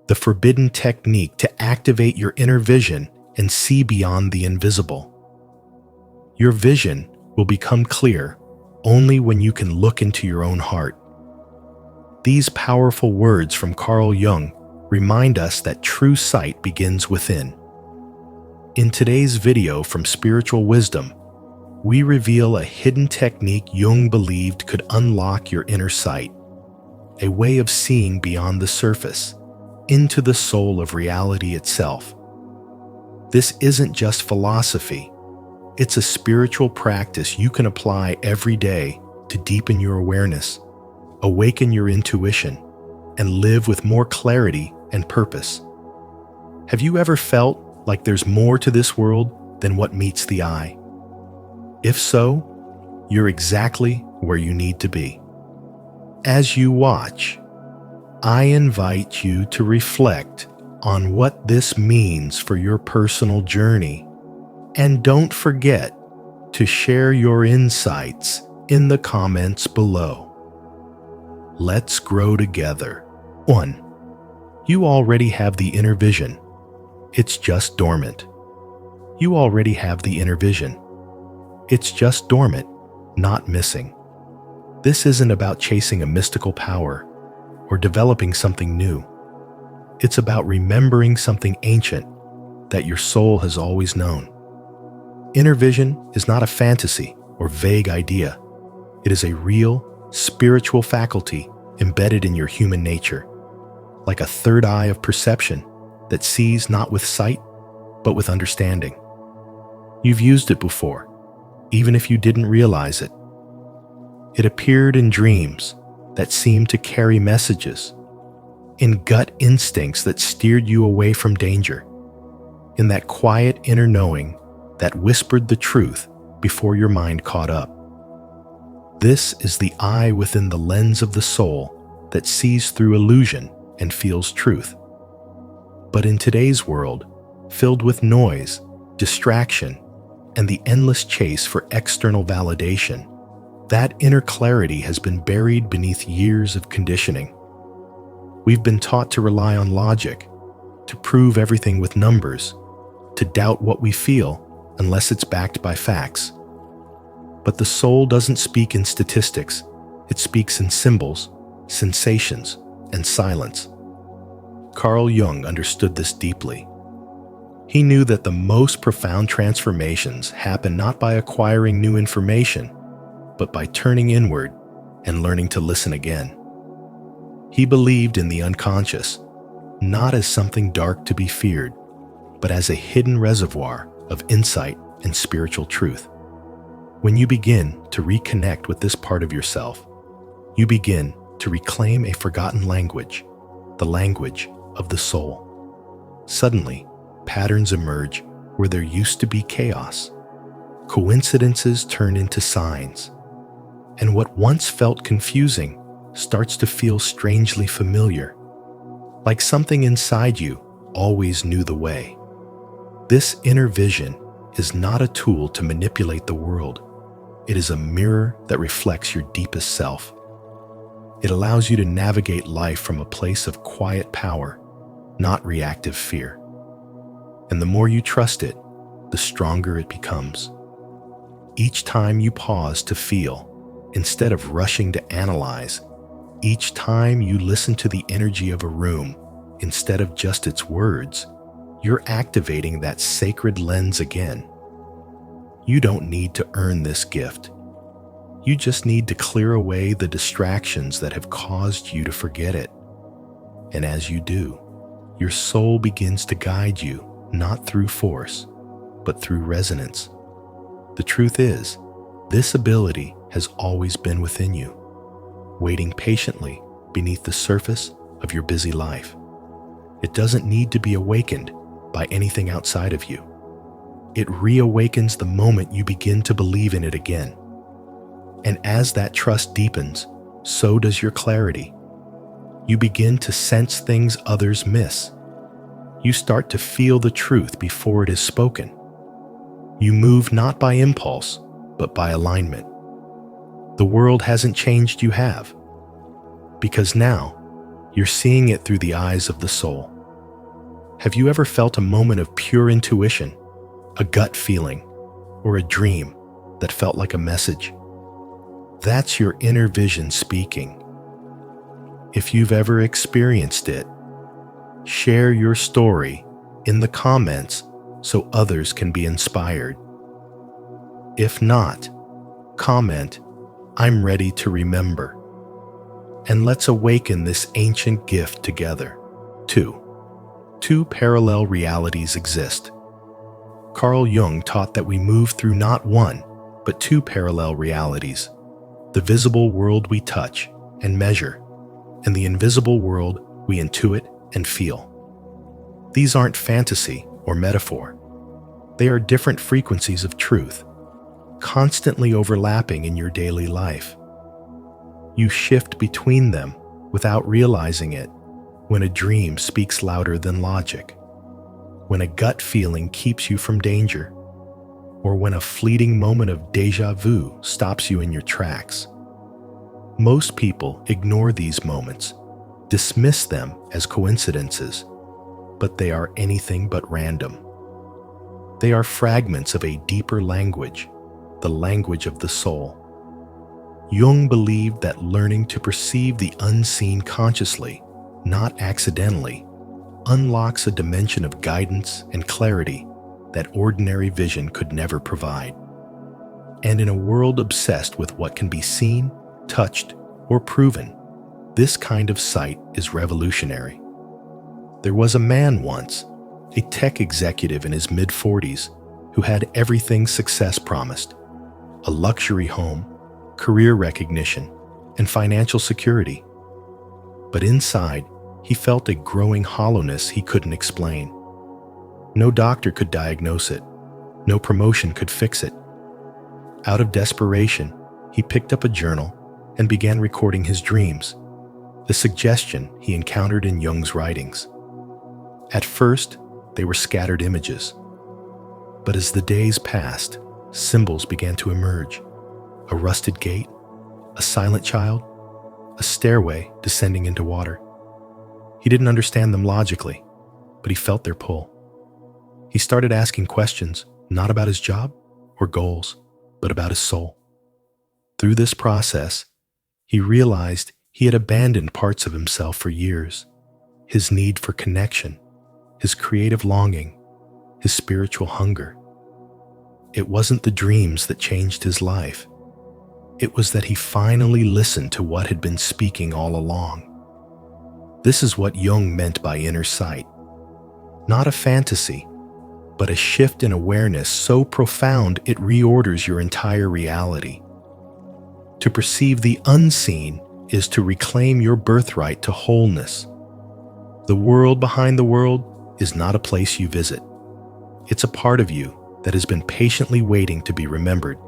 the forbidden technique to activate your inner vision and see beyond the invisible. Your vision will become clear only when you can look into your own heart. These powerful words from Carl Jung remind us that true sight begins within. In today's video from Spiritual Wisdom, we reveal a hidden technique Jung believed could unlock your inner sight, a way of seeing beyond the surface, into the soul of reality itself. This isn't just philosophy. It's a spiritual practice you can apply every day to deepen your awareness, awaken your intuition, and live with more clarity and purpose. Have you ever felt like there's more to this world than what meets the eye? If so, you're exactly where you need to be. As you watch, I invite you to reflect on what this means for your personal journey, and don't forget to share your insights in the comments below. Let's grow together. 1. You already have the inner vision. It's just dormant. You already have the inner vision. It's just dormant, not missing. This isn't about chasing a mystical power or developing something new. It's about remembering something ancient that your soul has always known. Inner vision is not a fantasy or vague idea. It is a real, spiritual faculty embedded in your human nature, like a third eye of perception that sees not with sight, but with understanding. You've used it before, even if you didn't realize it. It appeared in dreams that seemed to carry messages, in gut instincts that steered you away from danger, in that quiet inner knowing that whispered the truth before your mind caught up. This is the eye within the lens of the soul that sees through illusion and feels truth. But in today's world, filled with noise, distraction, and the endless chase for external validation, that inner clarity has been buried beneath years of conditioning. We've been taught to rely on logic, to prove everything with numbers, to doubt what we feel unless it's backed by facts. But the soul doesn't speak in statistics. It speaks in symbols, sensations, and silence. Carl Jung understood this deeply. He knew that the most profound transformations happen not by acquiring new information, but by turning inward and learning to listen again. He believed in the unconscious, not as something dark to be feared, but as a hidden reservoir of insight and spiritual truth. When you begin to reconnect with this part of yourself, you begin to reclaim a forgotten language, the language of the soul. Suddenly, patterns emerge where there used to be chaos. Coincidences turn into signs, and what once felt confusing starts to feel strangely familiar, like something inside you always knew the way. This inner vision is not a tool to manipulate the world. It is a mirror that reflects your deepest self. It allows you to navigate life from a place of quiet power, not reactive fear. And the more you trust it, the stronger it becomes. Each time you pause to feel, instead of rushing to analyze, each time you listen to the energy of a room, instead of just its words, you're activating that sacred lens again. You don't need to earn this gift. You just need to clear away the distractions that have caused you to forget it. And as you do, your soul begins to guide you, not through force, but through resonance. The truth is, this ability has always been within you, waiting patiently beneath the surface of your busy life. It doesn't need to be awakened by anything outside of you. It reawakens the moment you begin to believe in it again. And as that trust deepens, so does your clarity. You begin to sense things others miss. You start to feel the truth before it is spoken. You move not by impulse, but by alignment. The world hasn't changed, you have. Because now, you're seeing it through the eyes of the soul. Have you ever felt a moment of pure intuition, a gut feeling, or a dream that felt like a message? That's your inner vision speaking. If you've ever experienced it, share your story in the comments so others can be inspired. If not, comment, "I'm ready to remember." And let's awaken this ancient gift together. 2. Two parallel realities exist. Carl Jung taught that we move through not one, but two parallel realities: the visible world we touch and measure, and the invisible world we intuit and feel. These aren't fantasy or metaphor. They are different frequencies of truth, constantly overlapping in your daily life. You shift between them without realizing it when a dream speaks louder than logic, when a gut feeling keeps you from danger, or when a fleeting moment of déjà vu stops you in your tracks. Most people ignore these moments, dismiss them as coincidences, but they are anything but random. They are fragments of a deeper language, the language of the soul. Jung believed that learning to perceive the unseen consciously, not accidentally, unlocks a dimension of guidance and clarity that ordinary vision could never provide. And in a world obsessed with what can be seen, touched, or proven, this kind of sight is revolutionary. There was a man once, a tech executive in his mid-40s, who had everything success promised: a luxury home, career recognition, and financial security. But inside, he felt a growing hollowness he couldn't explain. No doctor could diagnose it. No promotion could fix it. Out of desperation, he picked up a journal and began recording his dreams, the suggestion he encountered in Jung's writings. At first, they were scattered images. But as the days passed, symbols began to emerge: a rusted gate, a silent child, a stairway descending into water. He didn't understand them logically, but he felt their pull. He started asking questions, not about his job or goals, but about his soul. Through this process, he realized he had abandoned parts of himself for years: his need for connection, his creative longing, his spiritual hunger. It wasn't the dreams that changed his life. It was that he finally listened to what had been speaking all along. This is what Jung meant by inner sight. Not a fantasy, but a shift in awareness so profound it reorders your entire reality. To perceive the unseen is to reclaim your birthright to wholeness. The world behind the world is not a place you visit. It's a part of you that has been patiently waiting to be remembered.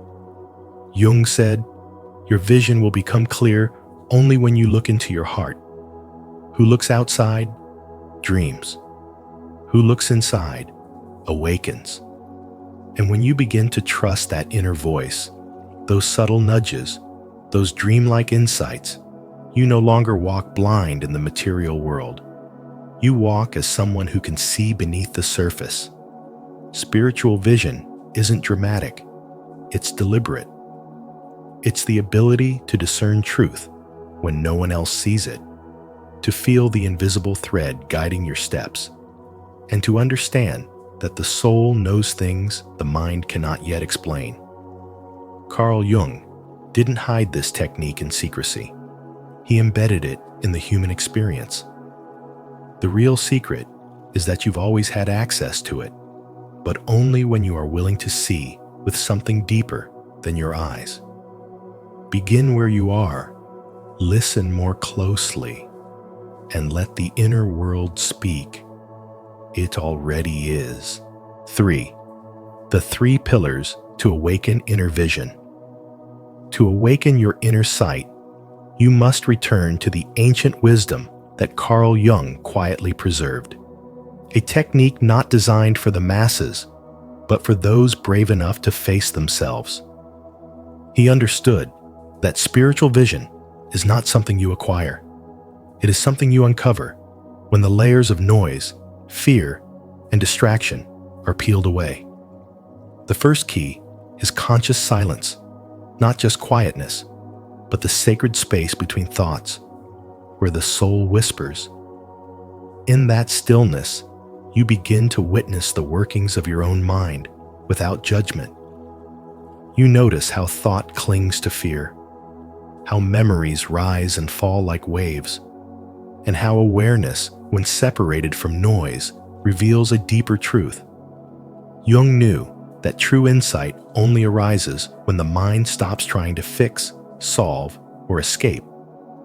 Jung said, "Your vision will become clear only when you look into your heart. Who looks outside, dreams. Who looks inside, awakens." And when you begin to trust that inner voice, those subtle nudges, those dreamlike insights, you no longer walk blind in the material world. You walk as someone who can see beneath the surface. Spiritual vision isn't dramatic, it's deliberate. It's the ability to discern truth when no one else sees it, to feel the invisible thread guiding your steps, and to understand that the soul knows things the mind cannot yet explain. Carl Jung didn't hide this technique in secrecy. He embedded it in the human experience. The real secret is that you've always had access to it, but only when you are willing to see with something deeper than your eyes. Begin where you are, listen more closely, and let the inner world speak. It already is. 3. The 3 pillars to awaken inner vision. To awaken your inner sight, you must return to the ancient wisdom that Carl Jung quietly preserved. A technique not designed for the masses, but for those brave enough to face themselves. He understood that spiritual vision is not something you acquire. It is something you uncover when the layers of noise fear, and distraction are peeled away. The first key is conscious silence, not just quietness, but the sacred space between thoughts, where the soul whispers. In that stillness, you begin to witness the workings of your own mind without judgment. You notice how thought clings to fear, how memories rise and fall like waves, and how awareness, when separated from noise, reveals a deeper truth. Jung knew that true insight only arises when the mind stops trying to fix, solve, or escape,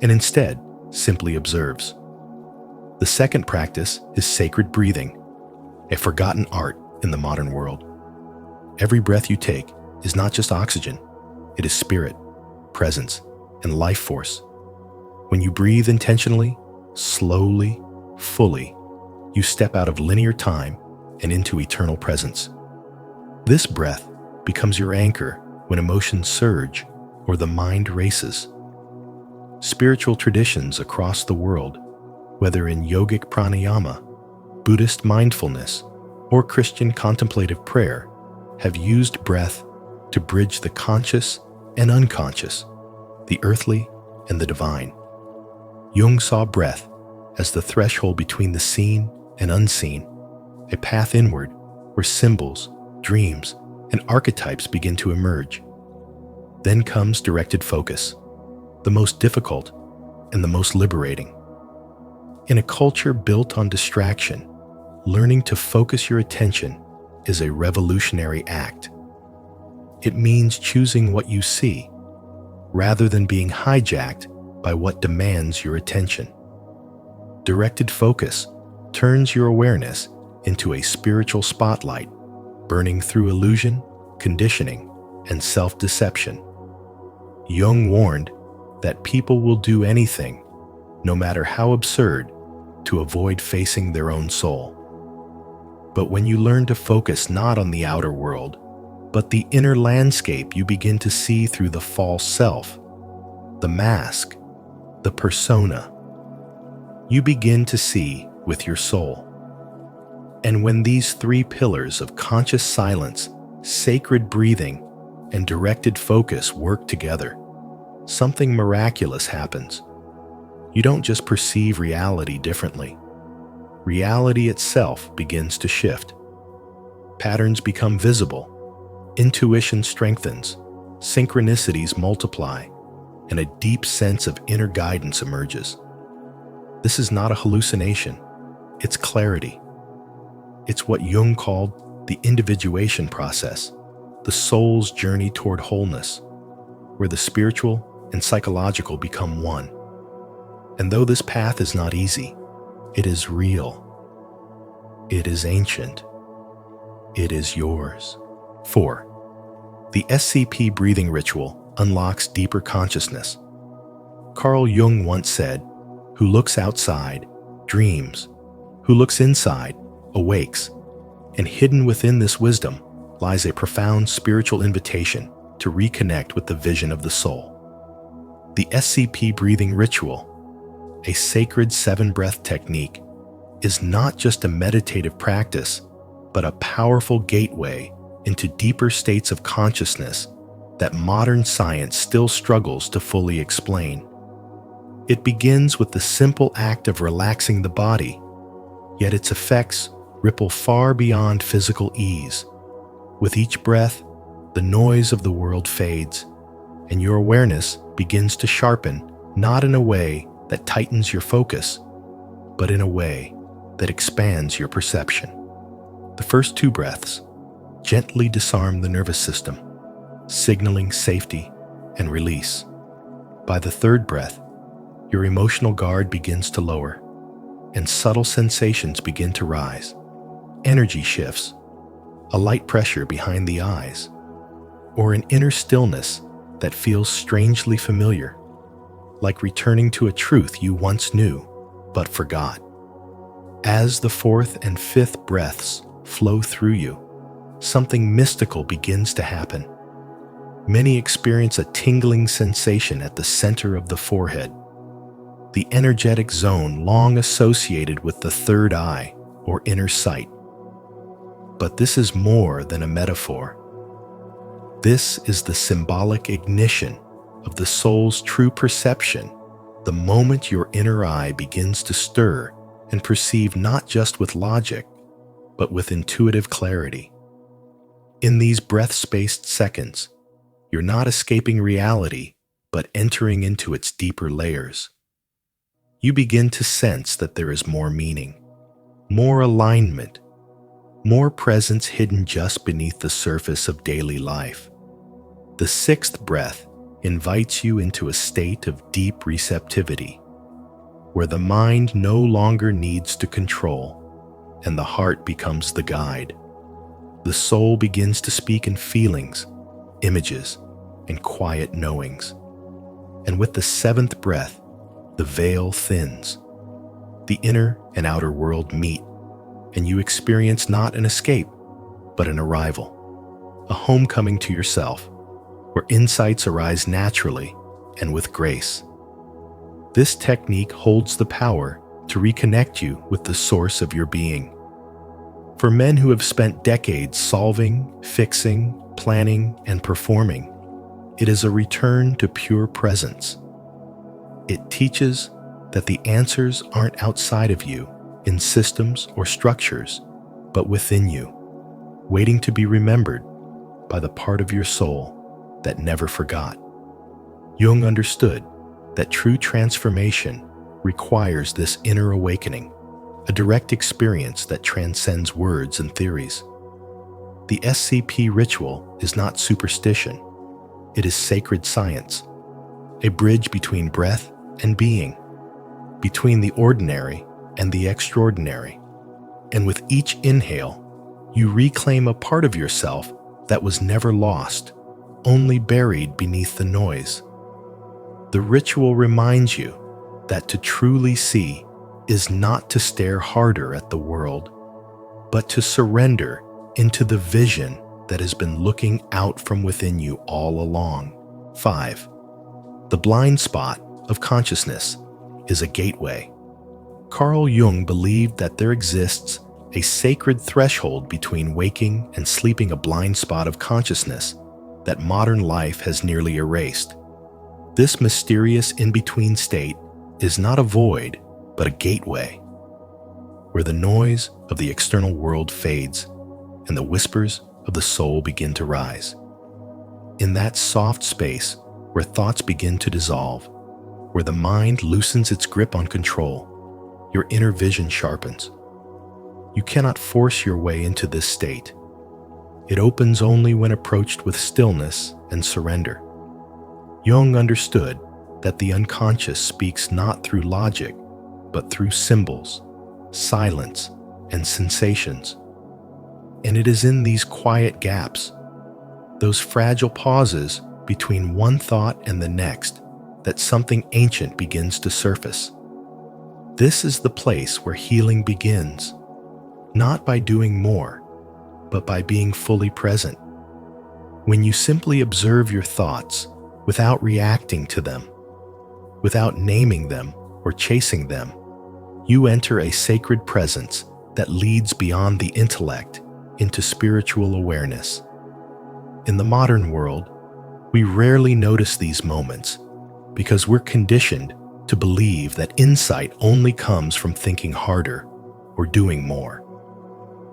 and instead simply observes. The second practice is sacred breathing, a forgotten art in the modern world. Every breath you take is not just oxygen, it is spirit, presence, and life force. When you breathe intentionally, slowly, fully, you step out of linear time and into eternal presence. This breath becomes your anchor when emotions surge or the mind races. Spiritual traditions across the world, whether in yogic pranayama, Buddhist mindfulness, or Christian contemplative prayer, have used breath to bridge the conscious and unconscious, the earthly and the divine. Jung saw breath as the threshold between the seen and unseen, a path inward where symbols, dreams, and archetypes begin to emerge. Then comes directed focus, the most difficult and the most liberating. In a culture built on distraction, learning to focus your attention is a revolutionary act. It means choosing what you see, rather than being hijacked by what demands your attention. Directed focus turns your awareness into a spiritual spotlight, burning through illusion, conditioning, and self-deception. Jung warned that people will do anything, no matter how absurd, to avoid facing their own soul. But when you learn to focus not on the outer world, but the inner landscape you begin to see through the false self, the mask, the persona, you begin to see with your soul. And when these three pillars of conscious silence, sacred breathing, and directed focus work together, something miraculous happens. You don't just perceive reality differently. Reality itself begins to shift. Patterns become visible. Intuition strengthens, synchronicities multiply, and a deep sense of inner guidance emerges. This is not a hallucination, it's clarity. It's what Jung called the individuation process, the soul's journey toward wholeness, where the spiritual and psychological become one. And though this path is not easy, it is real. It is ancient. It is yours. 4. The SCP breathing ritual unlocks deeper consciousness. Carl Jung once said, "Who looks outside, dreams. Who looks inside, awakes." And hidden within this wisdom lies a profound spiritual invitation to reconnect with the vision of the soul. The SCP breathing ritual, a sacred 7-breath technique, is not just a meditative practice, but a powerful gateway into deeper states of consciousness that modern science still struggles to fully explain. It begins with the simple act of relaxing the body, yet its effects ripple far beyond physical ease. With each breath, the noise of the world fades, and your awareness begins to sharpen, not in a way that tightens your focus, but in a way that expands your perception. The first 2 breaths gently disarm the nervous system, signaling safety and release. By the 3rd breath, your emotional guard begins to lower, and subtle sensations begin to rise. Energy shifts, a light pressure behind the eyes, or an inner stillness that feels strangely familiar, like returning to a truth you once knew but forgot. As the 4th and 5th breaths flow through you, something mystical begins to happen. Many experience a tingling sensation at the center of the forehead, the energetic zone long associated with the 3rd eye, or inner sight. But this is more than a metaphor. This is the symbolic ignition of the soul's true perception, the moment your inner eye begins to stir and perceive not just with logic, but with intuitive clarity. In these breath-spaced seconds, you're not escaping reality, but entering into its deeper layers. You begin to sense that there is more meaning, more alignment, more presence hidden just beneath the surface of daily life. The sixth breath invites you into a state of deep receptivity, where the mind no longer needs to control and the heart becomes the guide. The soul begins to speak in feelings, images, and quiet knowings. And with the seventh breath, the veil thins. The inner and outer world meet, and you experience not an escape, but an arrival, a homecoming to yourself, where insights arise naturally and with grace. This technique holds the power to reconnect you with the source of your being. For men who have spent decades solving, fixing, planning, and performing, it is a return to pure presence. It teaches that the answers aren't outside of you in systems or structures, but within you, waiting to be remembered by the part of your soul that never forgot. Jung understood that true transformation requires this inner awakening, a direct experience that transcends words and theories. The SCP ritual is not superstition. It is sacred science, a bridge between breath and being, between the ordinary and the extraordinary. And with each inhale, you reclaim a part of yourself that was never lost, only buried beneath the noise. The ritual reminds you that to truly see is not to stare harder at the world, but to surrender into the vision that has been looking out from within you all along. 5. The blind spot of consciousness is a gateway. Carl Jung believed that there exists a sacred threshold between waking and sleeping, a blind spot of consciousness that modern life has nearly erased. This mysterious in-between state is not a void, but a gateway, where the noise of the external world fades and the whispers of the soul begin to rise. In that soft space where thoughts begin to dissolve, where the mind loosens its grip on control, your inner vision sharpens. You cannot force your way into this state. It opens only when approached with stillness and surrender. Jung understood that the unconscious speaks not through logic, but through symbols, silence, and sensations. And it is in these quiet gaps, those fragile pauses between one thought and the next, that something ancient begins to surface. This is the place where healing begins, not by doing more, but by being fully present. When you simply observe your thoughts without reacting to them, without naming them or chasing them, you enter a sacred presence that leads beyond the intellect into spiritual awareness. In the modern world, we rarely notice these moments because we're conditioned to believe that insight only comes from thinking harder or doing more.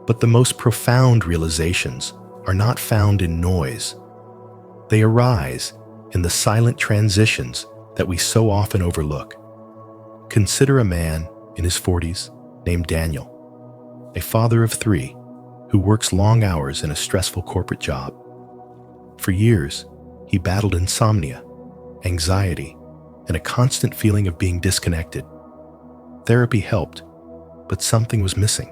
But the most profound realizations are not found in noise. They arise in the silent transitions that we so often overlook. Consider a man in his 40s named Daniel, a father of 3 who works long hours in a stressful corporate job. For years, he battled insomnia, anxiety, and a constant feeling of being disconnected. Therapy helped, but something was missing.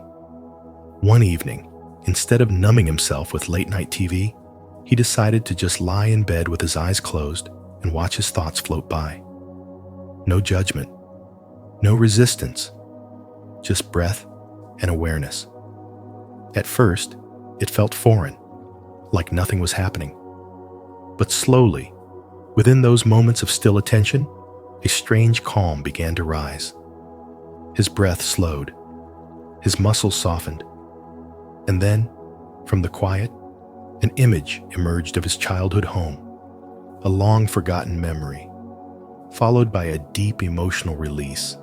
One evening, instead of numbing himself with late-night TV, he decided to just lie in bed with his eyes closed and watch his thoughts float by. No judgment, no resistance, just breath and awareness. At first, it felt foreign, like nothing was happening. But slowly, within those moments of still attention, a strange calm began to rise. His breath slowed, His muscles softened. And then, from the quiet, an image emerged of his childhood home, a long-forgotten memory, followed by a deep emotional release.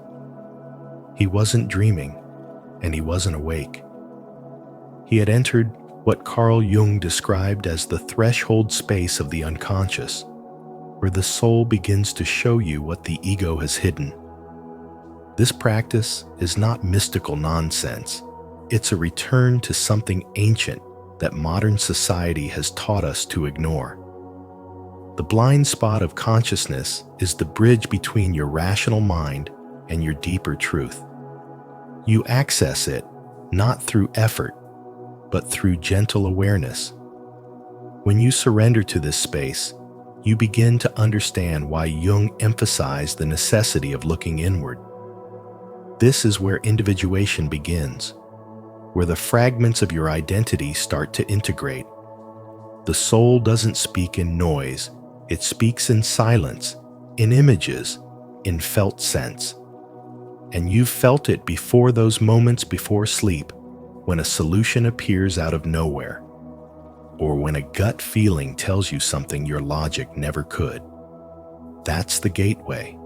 He wasn't dreaming, and he wasn't awake. He had entered what Carl Jung described as the threshold space of the unconscious, where the soul begins to show you what the ego has hidden. This practice is not mystical nonsense. It's a return to something ancient that modern society has taught us to ignore. The blind spot of consciousness is the bridge between your rational mind and your deeper truth. You access it not through effort, but through gentle awareness. When you surrender to this space, you begin to understand why Jung emphasized the necessity of looking inward. This is where individuation begins, where the fragments of your identity start to integrate. The soul doesn't speak in noise, it speaks in silence, in images, in felt sense. And you've felt it before those moments before sleep, when a solution appears out of nowhere, or when a gut feeling tells you something your logic never could. That's the gateway.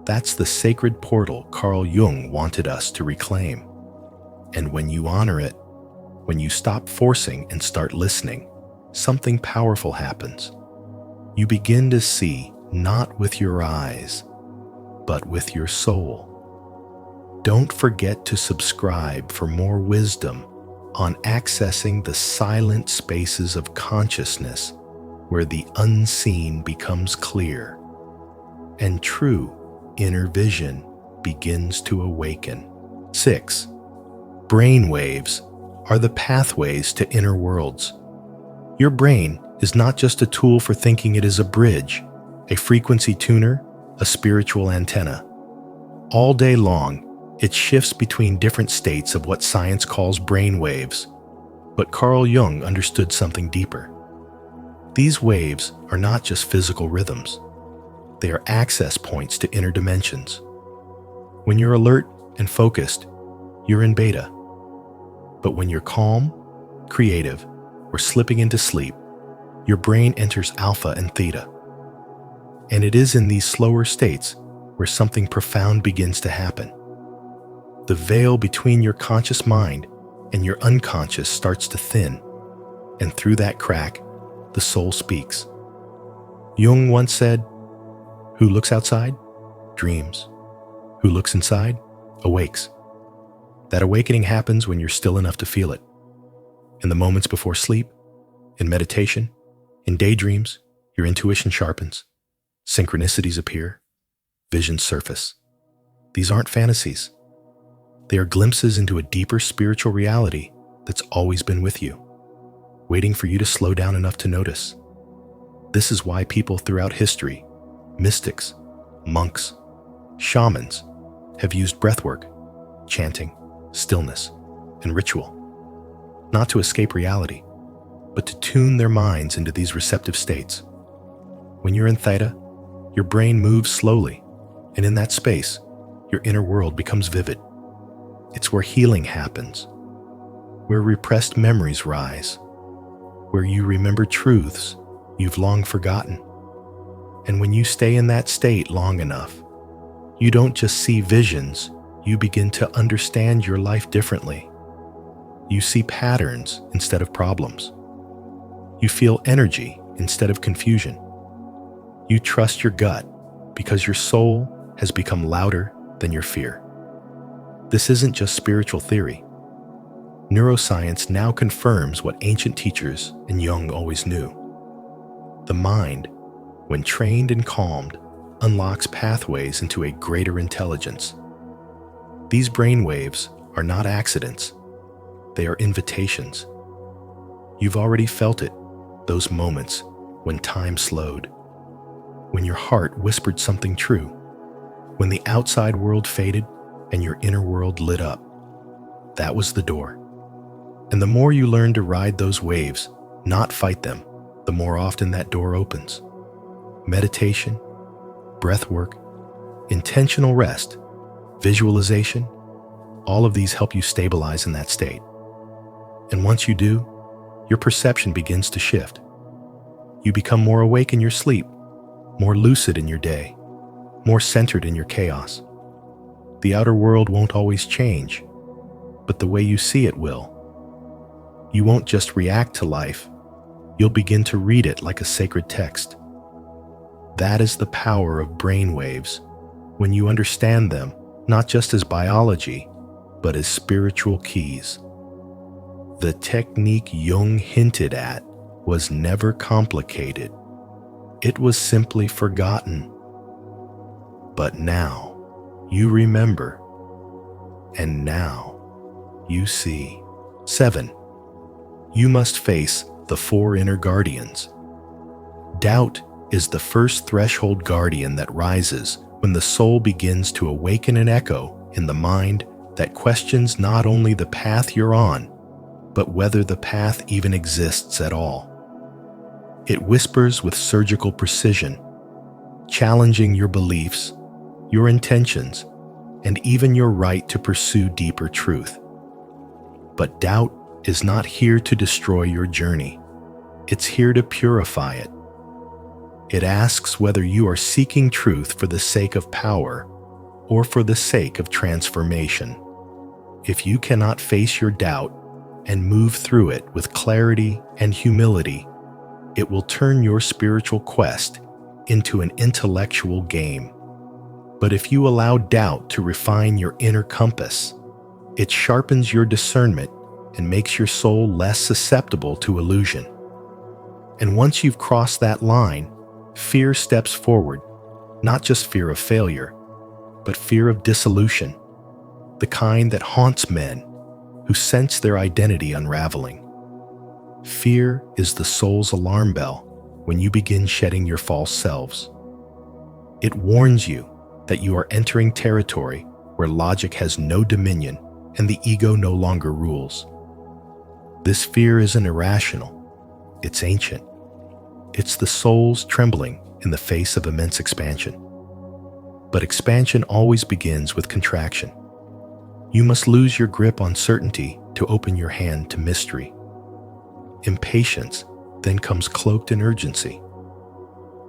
That's the sacred portal Carl Jung wanted us to reclaim. And when you honor it, when you stop forcing and start listening, something powerful happens. You begin to see not with your eyes, but with your soul. Don't forget to subscribe for more wisdom on accessing the silent spaces of consciousness where the unseen becomes clear and true inner vision begins to awaken. 6. Brain waves are the pathways to inner worlds. Your brain is not just a tool for thinking, it is a bridge, a frequency tuner, a spiritual antenna. All day long, it shifts between different states of what science calls brain waves. But Carl Jung understood something deeper. These waves are not just physical rhythms. They are access points to inner dimensions. When you're alert and focused, you're in beta. But when you're calm, creative, or slipping into sleep, your brain enters alpha and theta. And it is in these slower states where something profound begins to happen. The veil between your conscious mind and your unconscious starts to thin, and through that crack, the soul speaks. Jung once said, "Who looks outside, dreams. Who looks inside, awakes." That awakening happens when you're still enough to feel it. In the moments before sleep, in meditation, in daydreams, your intuition sharpens, synchronicities appear, visions surface. These aren't fantasies. They are glimpses into a deeper spiritual reality that's always been with you, waiting for you to slow down enough to notice. This is why people throughout history, mystics, monks, shamans, have used breathwork, chanting, stillness, and ritual, not to escape reality, but to tune their minds into these receptive states. When you're in theta, your brain moves slowly, and in that space, your inner world becomes vivid. It's where healing happens, where repressed memories rise, where you remember truths you've long forgotten. And when you stay in that state long enough, you don't just see visions, you begin to understand your life differently. You see patterns instead of problems. You feel energy instead of confusion. You trust your gut because your soul has become louder than your fear. This isn't just spiritual theory. Neuroscience now confirms what ancient teachers and Jung always knew. The mind, when trained and calmed, unlocks pathways into a greater intelligence. These brain waves are not accidents. They are invitations. You've already felt it, those moments when time slowed, when your heart whispered something true, when the outside world faded and your inner world lit up. That was the door. And the more you learn to ride those waves, not fight them, the more often that door opens. Meditation, breath work, intentional rest, visualization, All of these help you stabilize in that state. And once you do, your perception begins to shift. You become more awake in your sleep, more lucid in your day, more centered in your chaos. The outer world won't always change, but the way you see it will. You won't just react to life, you'll begin to read it like a sacred text. That is the power of brainwaves when you understand them not just as biology, but as spiritual keys. The technique Jung hinted at was never complicated. It was simply forgotten. But now you remember, and now you see. 7. You must face the 4 inner guardians. Doubt is the first threshold guardian that rises when the soul begins to awaken an echo in the mind that questions not only the path you're on, but whether the path even exists at all. It whispers with surgical precision, challenging your beliefs, your intentions, and even your right to pursue deeper truth. But doubt is not here to destroy your journey. It's here to purify it. It asks whether you are seeking truth for the sake of power or for the sake of transformation. If you cannot face your doubt and move through it with clarity and humility, it will turn your spiritual quest into an intellectual game. But if you allow doubt to refine your inner compass, it sharpens your discernment and makes your soul less susceptible to illusion. And once you've crossed that line, fear steps forward, not just fear of failure, but fear of dissolution, the kind that haunts men who sense their identity unraveling. Fear is the soul's alarm bell when you begin shedding your false selves. It warns you that you are entering territory where logic has no dominion and the ego no longer rules. This fear isn't irrational, it's ancient. It's the soul's trembling in the face of immense expansion. But expansion always begins with contraction. You must lose your grip on certainty to open your hand to mystery. Impatience then comes cloaked in urgency.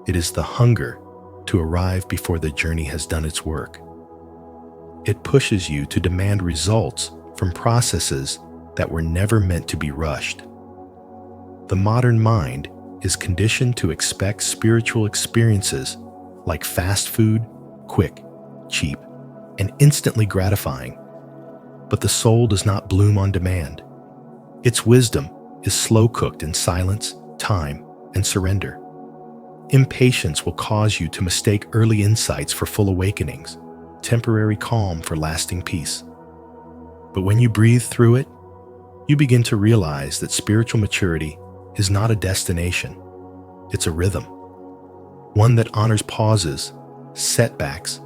It is the hunger to arrive before the journey has done its work. It pushes you to demand results from processes that were never meant to be rushed. The modern mind is conditioned to expect spiritual experiences like fast food, quick, cheap, and instantly gratifying. But the soul does not bloom on demand. Its wisdom is slow-cooked in silence, time, and surrender. Impatience will cause you to mistake early insights for full awakenings, temporary calm for lasting peace. But when you breathe through it, you begin to realize that spiritual maturity is not a destination, it's a rhythm. One that honors pauses, setbacks,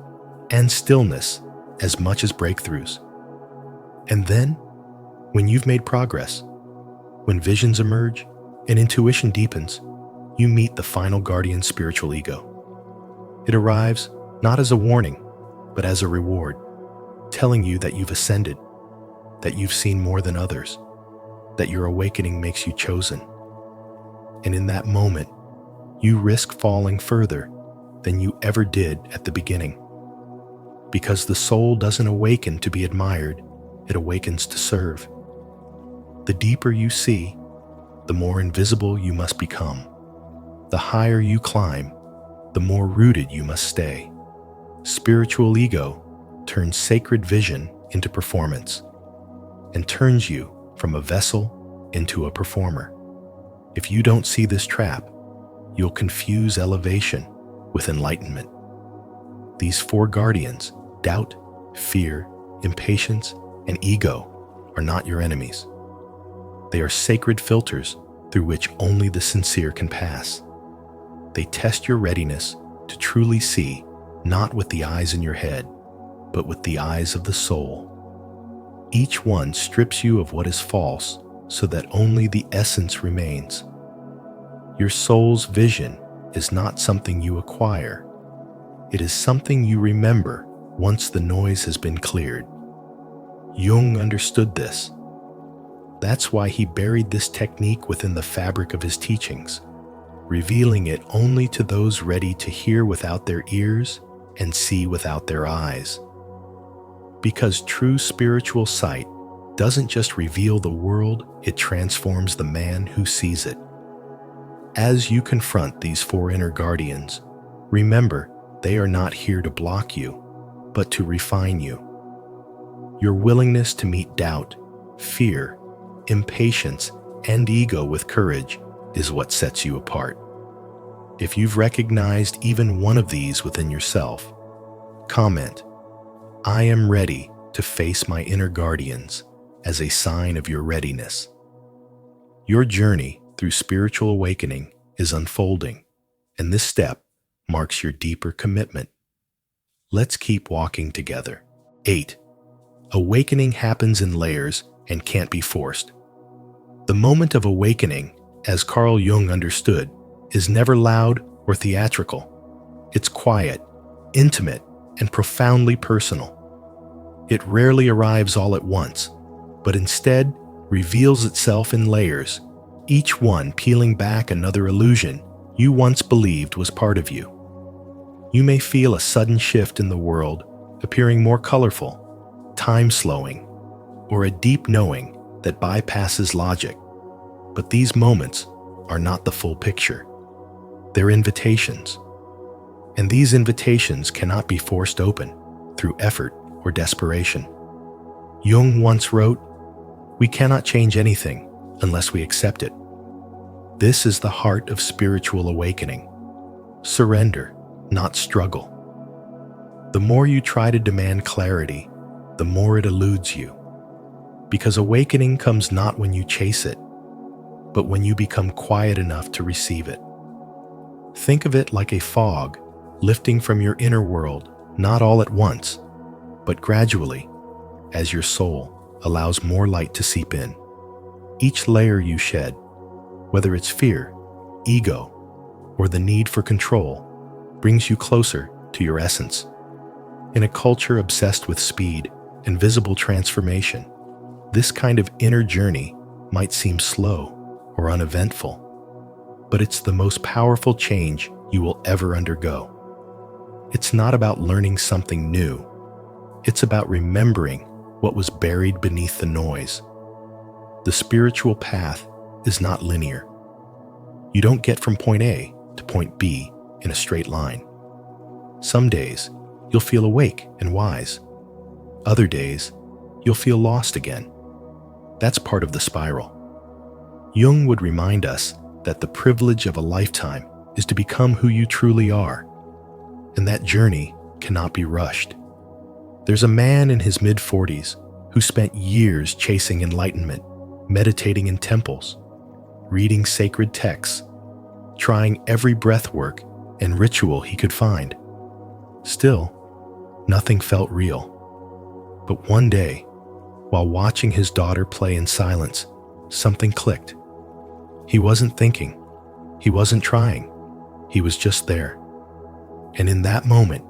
and stillness as much as breakthroughs. And then, when you've made progress, when visions emerge and intuition deepens, you meet the final guardian spiritual ego. It arrives not as a warning, but as a reward, telling you that you've ascended, that you've seen more than others, that your awakening makes you chosen. And in that moment, you risk falling further than you ever did at the beginning. Because the soul doesn't awaken to be admired, it awakens to serve. The deeper you see, the more invisible you must become. The higher you climb, the more rooted you must stay. Spiritual ego turns sacred vision into performance and turns you from a vessel into a performer. If you don't see this trap, you'll confuse elevation with enlightenment. These 4 guardians, doubt, fear, impatience, and ego, are not your enemies. They are sacred filters through which only the sincere can pass. They test your readiness to truly see, not with the eyes in your head, but with the eyes of the soul. Each one strips you of what is false so that only the essence remains. Your soul's vision is not something you acquire. It is something you remember once the noise has been cleared. Jung understood this. That's why he buried this technique within the fabric of his teachings, revealing it only to those ready to hear without their ears and see without their eyes. Because true spiritual sight doesn't just reveal the world, it transforms the man who sees it. As you confront these four inner guardians, remember they are not here to block you, but to refine you. Your willingness to meet doubt, fear, impatience, and ego with courage is what sets you apart. If you've recognized even one of these within yourself, comment, "I am ready to face my inner guardians," as a sign of your readiness. Your journey through spiritual awakening is unfolding, and this step marks your deeper commitment. Let's keep walking together. 8. Awakening happens in layers and can't be forced. The moment of awakening, as Carl Jung understood, is never loud or theatrical. It's quiet, intimate, and profoundly personal. It rarely arrives all at once, but instead reveals itself in layers, each one peeling back another illusion you once believed was part of you. You may feel a sudden shift in the world, appearing more colorful, time-slowing, or a deep knowing that bypasses logic. But these moments are not the full picture. They're invitations. And these invitations cannot be forced open through effort or desperation. Jung once wrote, "We cannot change anything unless we accept it." This is the heart of spiritual awakening. Surrender, not struggle. The more you try to demand clarity, the more it eludes you. Because awakening comes not when you chase it, but when you become quiet enough to receive it. Think of it like a fog lifting from your inner world, not all at once, but gradually, as your soul allows more light to seep in. Each layer you shed, whether it's fear, ego, or the need for control, brings you closer to your essence. In a culture obsessed with speed and visible transformation, this kind of inner journey might seem slow or uneventful, but it's the most powerful change you will ever undergo. It's not about learning something new. It's about remembering what was buried beneath the noise. The spiritual path is not linear. You don't get from point A to point B in a straight line. Some days, you'll feel awake and wise. Other days, you'll feel lost again. That's part of the spiral. Jung would remind us that the privilege of a lifetime is to become who you truly are, and that journey cannot be rushed. There's a man in his mid-40s who spent years chasing enlightenment, meditating in temples, reading sacred texts, trying every breathwork and ritual he could find. Still, nothing felt real. But one day, while watching his daughter play in silence, something clicked. He wasn't thinking. He wasn't trying. He was just there. And in that moment,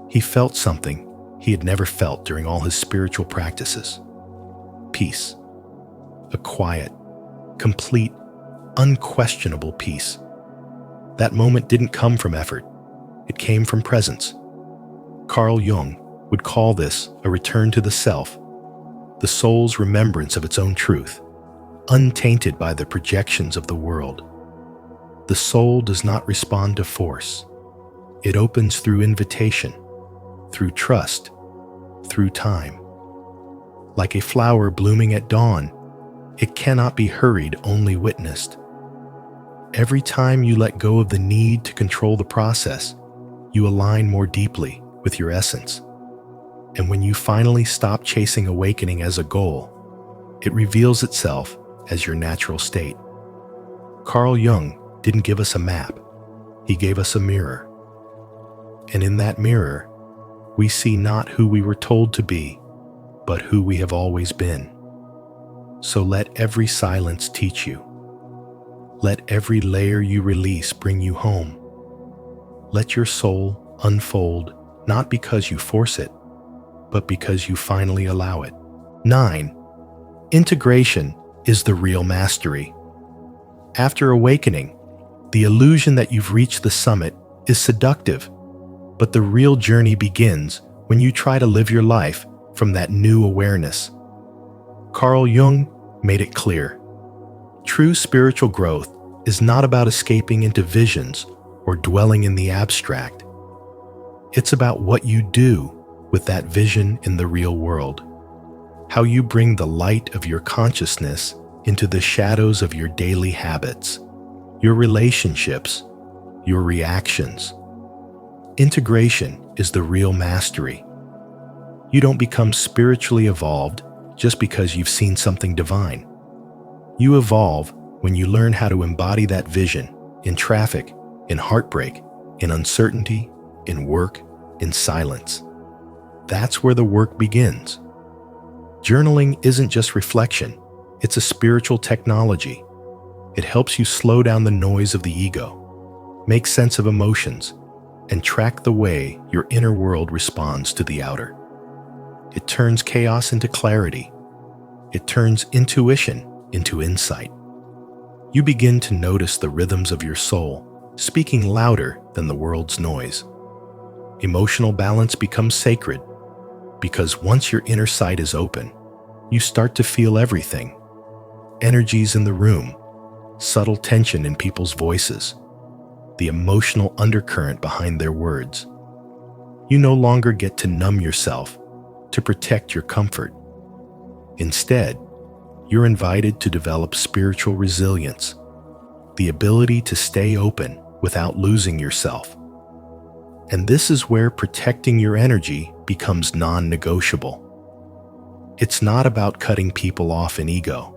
he felt something he had never felt during all his spiritual practices. Peace. A quiet, complete, unquestionable peace. That moment didn't come from effort. It came from presence. Carl Jung would call this a return to the self, the soul's remembrance of its own truth, untainted by the projections of the world. The soul does not respond to force. It opens through invitation, through trust, through time. Like a flower blooming at dawn, it cannot be hurried, only witnessed. Every time you let go of the need to control the process, you align more deeply with your essence. And when you finally stop chasing awakening as a goal, it reveals itself as your natural state. Carl Jung didn't give us a map. He gave us a mirror. And in that mirror, we see not who we were told to be, but who we have always been. So let every silence teach you. Let every layer you release bring you home. Let your soul unfold, not because you force it, but because you finally allow it. 9. Integration is the real mastery. After awakening, the illusion that you've reached the summit is seductive, but the real journey begins when you try to live your life from that new awareness. Carl Jung made it clear. True spiritual growth is not about escaping into visions or dwelling in the abstract. It's about what you do with that vision in the real world, how you bring the light of your consciousness into the shadows of your daily habits, your relationships, your reactions. Integration is the real mastery. You don't become spiritually evolved just because you've seen something divine. You evolve when you learn how to embody that vision in traffic, in heartbreak, in uncertainty, in work, in silence. That's where the work begins. Journaling isn't just reflection, it's a spiritual technology. It helps you slow down the noise of the ego, make sense of emotions, and track the way your inner world responds to the outer. It turns chaos into clarity. It turns intuition into insight. You begin to notice the rhythms of your soul, speaking louder than the world's noise. Emotional balance becomes sacred, because once your inner sight is open, you start to feel everything. Energies in the room, subtle tension in people's voices, the emotional undercurrent behind their words. You no longer get to numb yourself to protect your comfort. Instead, you're invited to develop spiritual resilience, the ability to stay open without losing yourself. And this is where protecting your energy becomes non-negotiable. It's not about cutting people off in ego.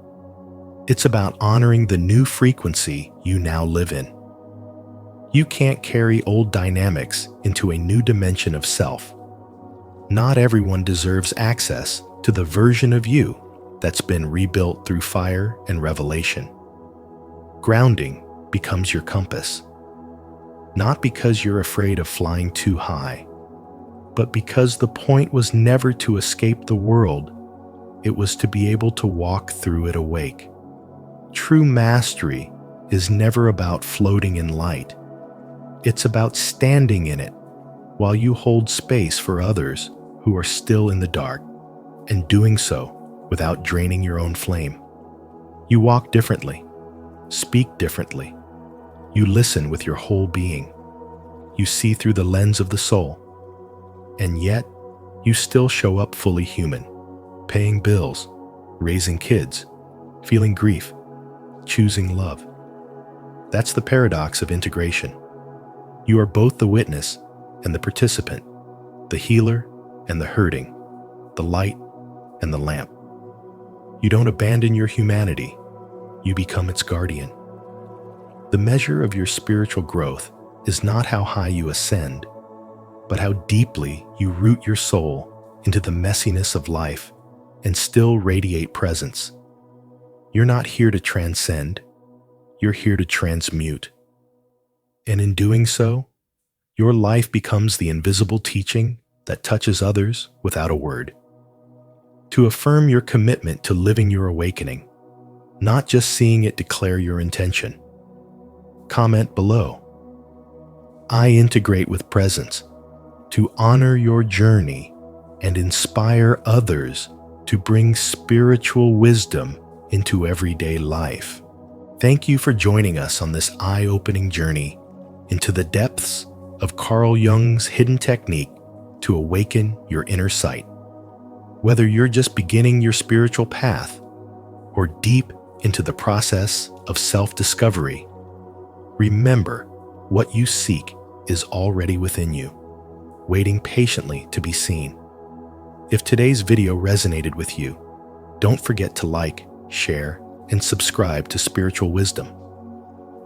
It's about honoring the new frequency you now live in. You can't carry old dynamics into a new dimension of self. Not everyone deserves access to the version of you that's been rebuilt through fire and revelation. Grounding becomes your compass. Not because you're afraid of flying too high, but because the point was never to escape the world, it was to be able to walk through it awake. True mastery is never about floating in light. It's about standing in it while you hold space for others who are still in the dark, and doing so without draining your own flame. You walk differently, speak differently. You listen with your whole being. You see through the lens of the soul. And yet, you still show up fully human, paying bills, raising kids, feeling grief, choosing love. That's the paradox of integration. You are both the witness and the participant, the healer and the hurting, the light and the lamp. You don't abandon your humanity, you become its guardian. The measure of your spiritual growth is not how high you ascend, but how deeply you root your soul into the messiness of life and still radiate presence. You're not here to transcend, you're here to transmute. And in doing so, your life becomes the invisible teaching that touches others without a word. To affirm your commitment to living your awakening, not just seeing it declare your intention. Comment below. I integrate with presence to honor your journey and inspire others to bring spiritual wisdom into everyday life. Thank you for joining us on this eye-opening journey into the depths of Carl Jung's hidden technique to awaken your inner sight. Whether you're just beginning your spiritual path or deep into the process of self-discovery, remember what you seek is already within you, waiting patiently to be seen. If today's video resonated with you, don't forget to like, share, and subscribe to Spiritual Wisdom.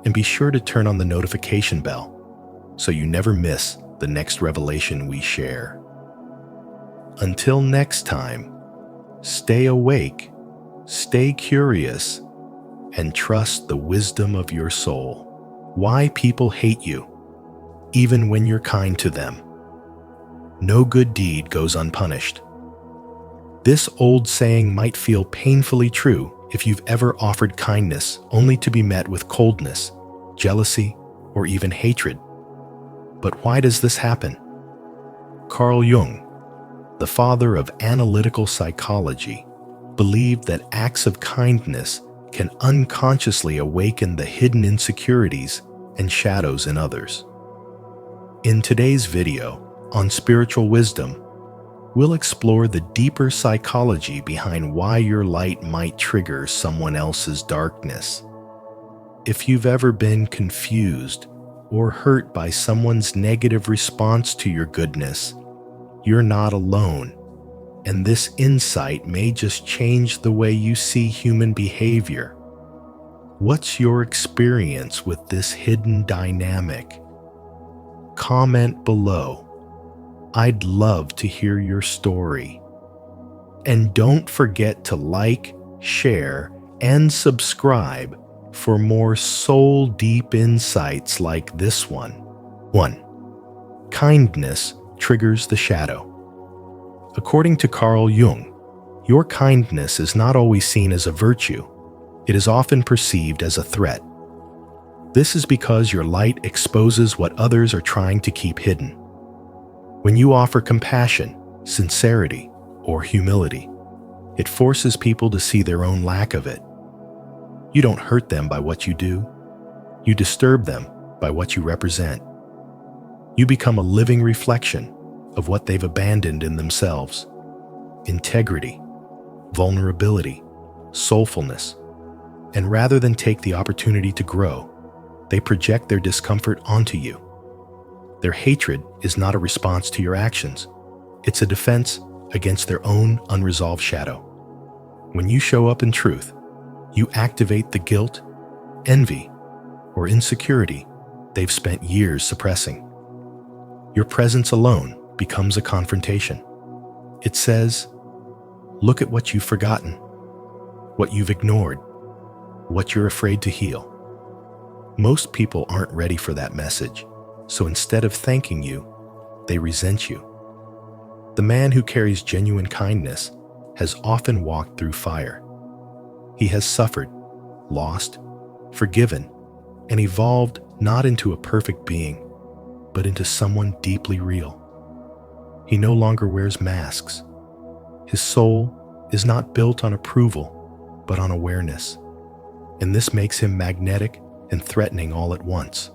And be sure to turn on the notification bell so you never miss the next revelation we share. Until next time, stay awake, stay curious, and trust the wisdom of your soul. Why people hate you, even when you're kind to them. No good deed goes unpunished. This old saying might feel painfully true if you've ever offered kindness only to be met with coldness, jealousy, or even hatred. But why does this happen? Carl Jung, the father of analytical psychology, believed that acts of kindness can unconsciously awaken the hidden insecurities and shadows in others. In today's video on spiritual wisdom, we'll explore the deeper psychology behind why your light might trigger someone else's darkness. If you've ever been confused or hurt by someone's negative response to your goodness, you're not alone, and this insight may just change the way you see human behavior. What's your experience with this hidden dynamic? Comment below. I'd love to hear your story. And don't forget to like, share, and subscribe for more soul-deep insights like this one. 1. Kindness triggers the shadow. According to Carl Jung, your kindness is not always seen as a virtue. It is often perceived as a threat. This is because your light exposes what others are trying to keep hidden. When you offer compassion, sincerity, or humility, it forces people to see their own lack of it. You don't hurt them by what you do. You disturb them by what you represent. You become a living reflection of what they've abandoned in themselves: integrity, vulnerability, soulfulness. And rather than take the opportunity to grow, they project their discomfort onto you. Their hatred is not a response to your actions. It's a defense against their own unresolved shadow. When you show up in truth, you activate the guilt, envy, or insecurity they've spent years suppressing. Your presence alone becomes a confrontation. It says, look at what you've forgotten, what you've ignored, what you're afraid to heal. Most people aren't ready for that message, so instead of thanking you, they resent you. The man who carries genuine kindness has often walked through fire. He has suffered, lost, forgiven, and evolved not into a perfect being, but into someone deeply real. He no longer wears masks. His soul is not built on approval, but on awareness. And this makes him magnetic and threatening all at once.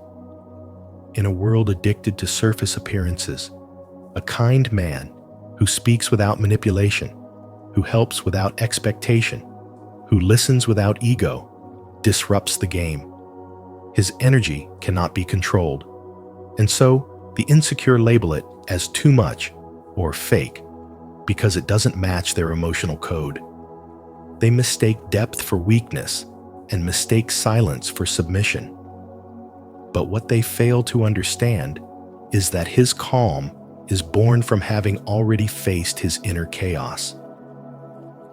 In a world addicted to surface appearances, a kind man who speaks without manipulation, who helps without expectation, who listens without ego, disrupts the game. His energy cannot be controlled, and so the insecure label it as too much or fake because it doesn't match their emotional code. They mistake depth for weakness and mistake silence for submission. But what they fail to understand is that his calm is born from having already faced his inner chaos.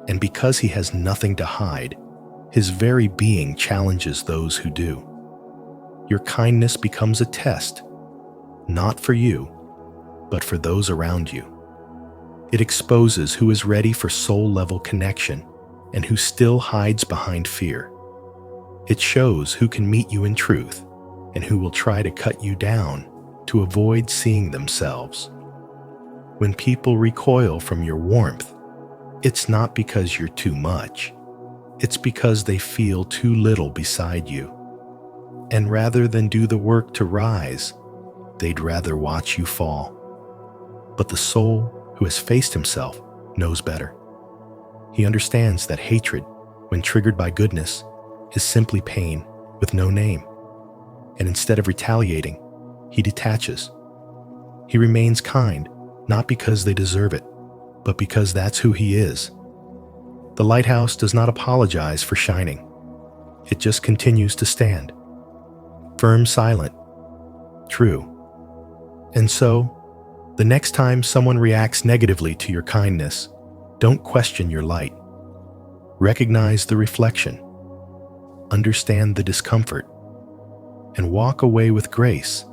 And because he has nothing to hide, his very being challenges those who do. Your kindness becomes a test, not for you, but for those around you. It exposes who is ready for soul-level connection and who still hides behind fear. It shows who can meet you in truth and who will try to cut you down to avoid seeing themselves. When people recoil from your warmth, it's not because you're too much. It's because they feel too little beside you. And rather than do the work to rise, they'd rather watch you fall. But the soul who has faced himself knows better. He understands that hatred, when triggered by goodness, is simply pain with no name. And instead of retaliating, he detaches. He remains kind, not because they deserve it, but because that's who he is. The lighthouse does not apologize for shining. It just continues to stand. Firm, silent, true. And so, the next time someone reacts negatively to your kindness, don't question your light. Recognize the reflection. Understand the discomfort. And walk away with grace,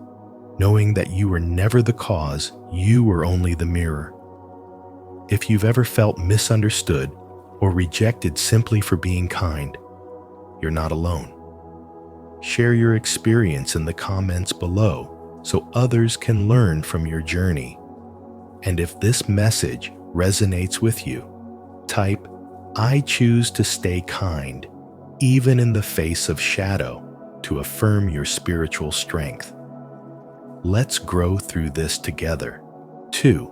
knowing that you were never the cause, you were only the mirror. If you've ever felt misunderstood or rejected simply for being kind, you're not alone. Share your experience in the comments below so others can learn from your journey. And if this message resonates with you, type, "I choose to stay kind, even in the face of shadow," to affirm your spiritual strength. Let's grow through this together. 2.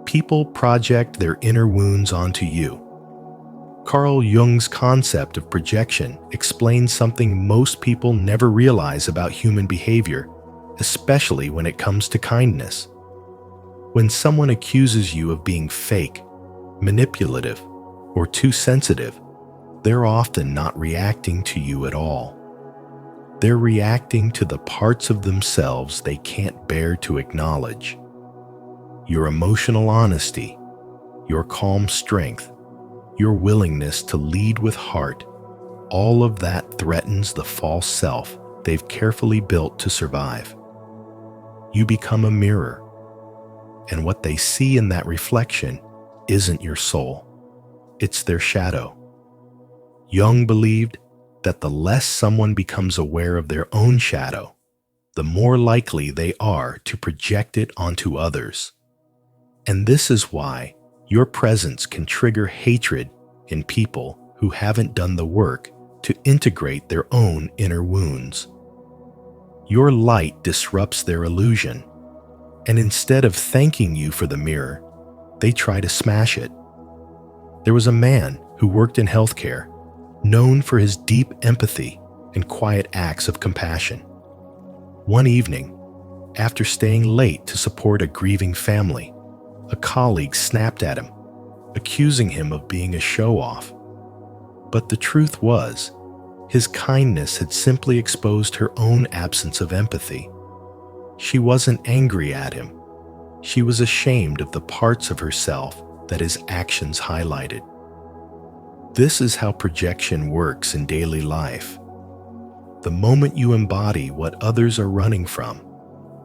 People project their inner wounds onto you. Carl Jung's concept of projection explains something most people never realize about human behavior, especially when it comes to kindness. When someone accuses you of being fake, manipulative, or too sensitive, they're often not reacting to you at all. They're reacting to the parts of themselves they can't bear to acknowledge. Your emotional honesty, your calm strength, your willingness to lead with heart, all of that threatens the false self they've carefully built to survive. You become a mirror, and what they see in that reflection isn't your soul, it's their shadow. Jung believed that the less someone becomes aware of their own shadow, the more likely they are to project it onto others. And this is why your presence can trigger hatred in people who haven't done the work to integrate their own inner wounds. Your light disrupts their illusion, and instead of thanking you for the mirror, they try to smash it. There was a man who worked in healthcare, known for his deep empathy and quiet acts of compassion. One evening, after staying late to support a grieving family, a colleague snapped at him, accusing him of being a show-off. But the truth was, his kindness had simply exposed her own absence of empathy. She wasn't angry at him. She was ashamed of the parts of herself that his actions highlighted. This is how projection works in daily life. The moment you embody what others are running from,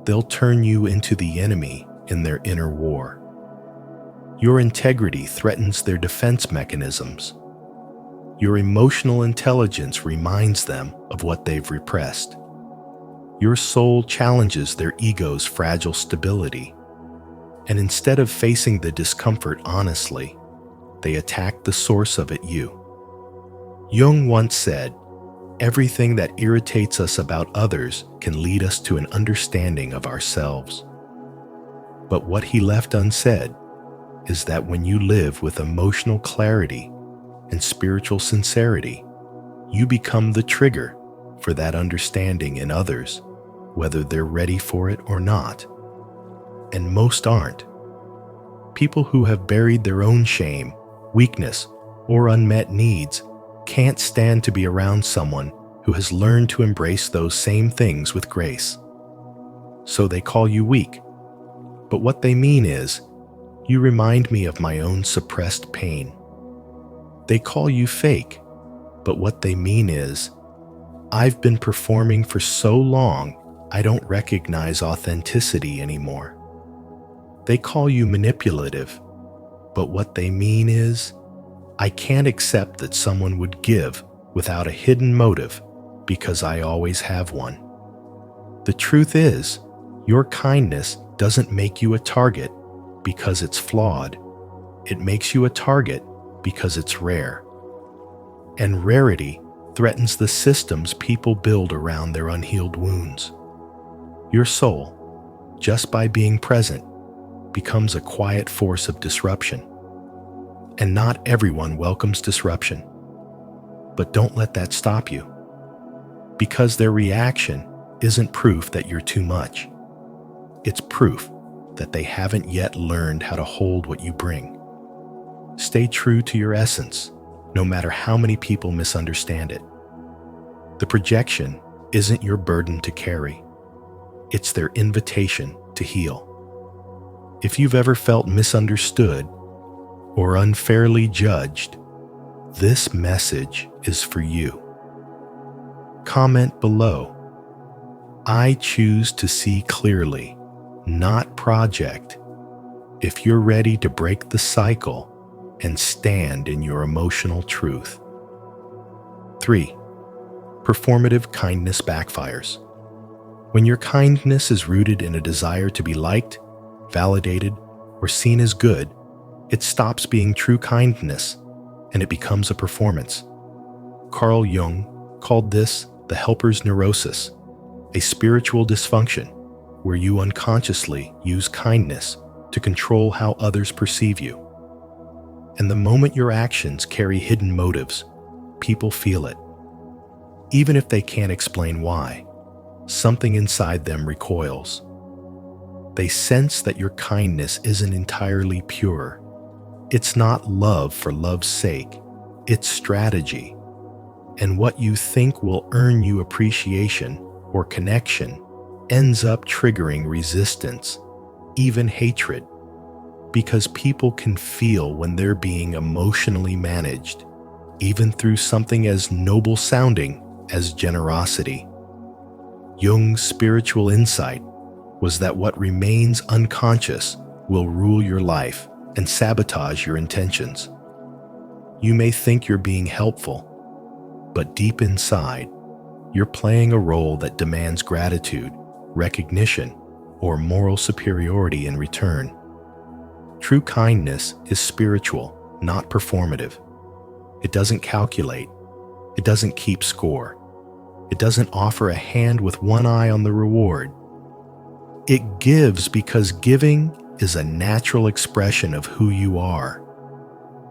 they'll turn you into the enemy in their inner war. Your integrity threatens their defense mechanisms. Your emotional intelligence reminds them of what they've repressed. Your soul challenges their ego's fragile stability. And instead of facing the discomfort honestly, they attack the source of it, you. Jung once said, "Everything that irritates us about others can lead us to an understanding of ourselves." But what he left unsaid is that when you live with emotional clarity and spiritual sincerity, you become the trigger for that understanding in others, whether they're ready for it or not. And most aren't. People who have buried their own shame, weakness, or unmet needs can't stand to be around someone who has learned to embrace those same things with grace. So they call you weak. But what they mean is, "You remind me of my own suppressed pain." They call you fake, but what they mean is, "I've been performing for so long, I don't recognize authenticity anymore." They call you manipulative, but what they mean is, "I can't accept that someone would give without a hidden motive because I always have one." The truth is, your kindness doesn't make you a target because it's flawed. It makes you a target because it's rare. And rarity threatens the systems people build around their unhealed wounds. Your soul, just by being present, becomes a quiet force of disruption. And not everyone welcomes disruption. But don't let that stop you. Because their reaction isn't proof that you're too much. It's proof that they haven't yet learned how to hold what you bring. Stay true to your essence, no matter how many people misunderstand it. The projection isn't your burden to carry. It's their invitation to heal. If you've ever felt misunderstood or unfairly judged, this message is for you. Comment below, "I choose to see clearly, not project," if you're ready to break the cycle and stand in your emotional truth. 3. Performative kindness backfires. When your kindness is rooted in a desire to be liked, validated, or seen as good, it stops being true kindness and it becomes a performance. Carl Jung called this the helper's neurosis, a spiritual dysfunction where you unconsciously use kindness to control how others perceive you. And the moment your actions carry hidden motives, people feel it. Even if they can't explain why, something inside them recoils. They sense that your kindness isn't entirely pure. It's not love for love's sake, it's strategy. And what you think will earn you appreciation or connection ends up triggering resistance, even hatred, because people can feel when they're being emotionally managed, even through something as noble sounding as generosity. Jung's spiritual insight was that what remains unconscious will rule your life and sabotage your intentions. You may think you're being helpful, but deep inside, you're playing a role that demands gratitude, recognition, or moral superiority in return. True kindness is spiritual, not performative. It doesn't calculate. It doesn't keep score. It doesn't offer a hand with one eye on the reward. It gives because giving is a natural expression of who you are,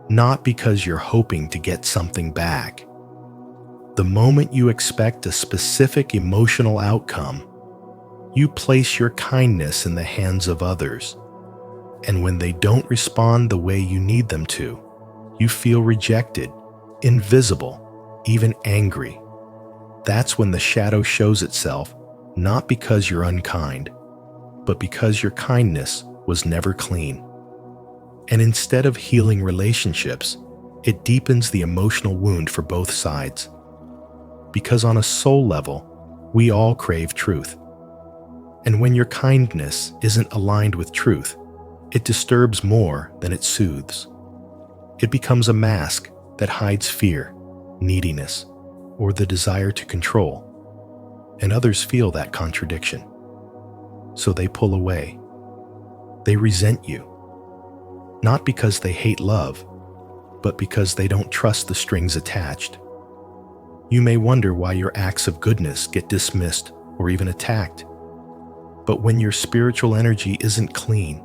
not because you're hoping to get something back. The moment you expect a specific emotional outcome, you place your kindness in the hands of others. And when they don't respond the way you need them to, you feel rejected, invisible, even angry. That's when the shadow shows itself, not because you're unkind, but because your kindness was never clean. And instead of healing relationships, it deepens the emotional wound for both sides. Because on a soul level, we all crave truth. And when your kindness isn't aligned with truth, it disturbs more than it soothes. It becomes a mask that hides fear, neediness, or the desire to control. And others feel that contradiction. So they pull away. They resent you. Not because they hate love, but because they don't trust the strings attached. You may wonder why your acts of goodness get dismissed or even attacked. But when your spiritual energy isn't clean,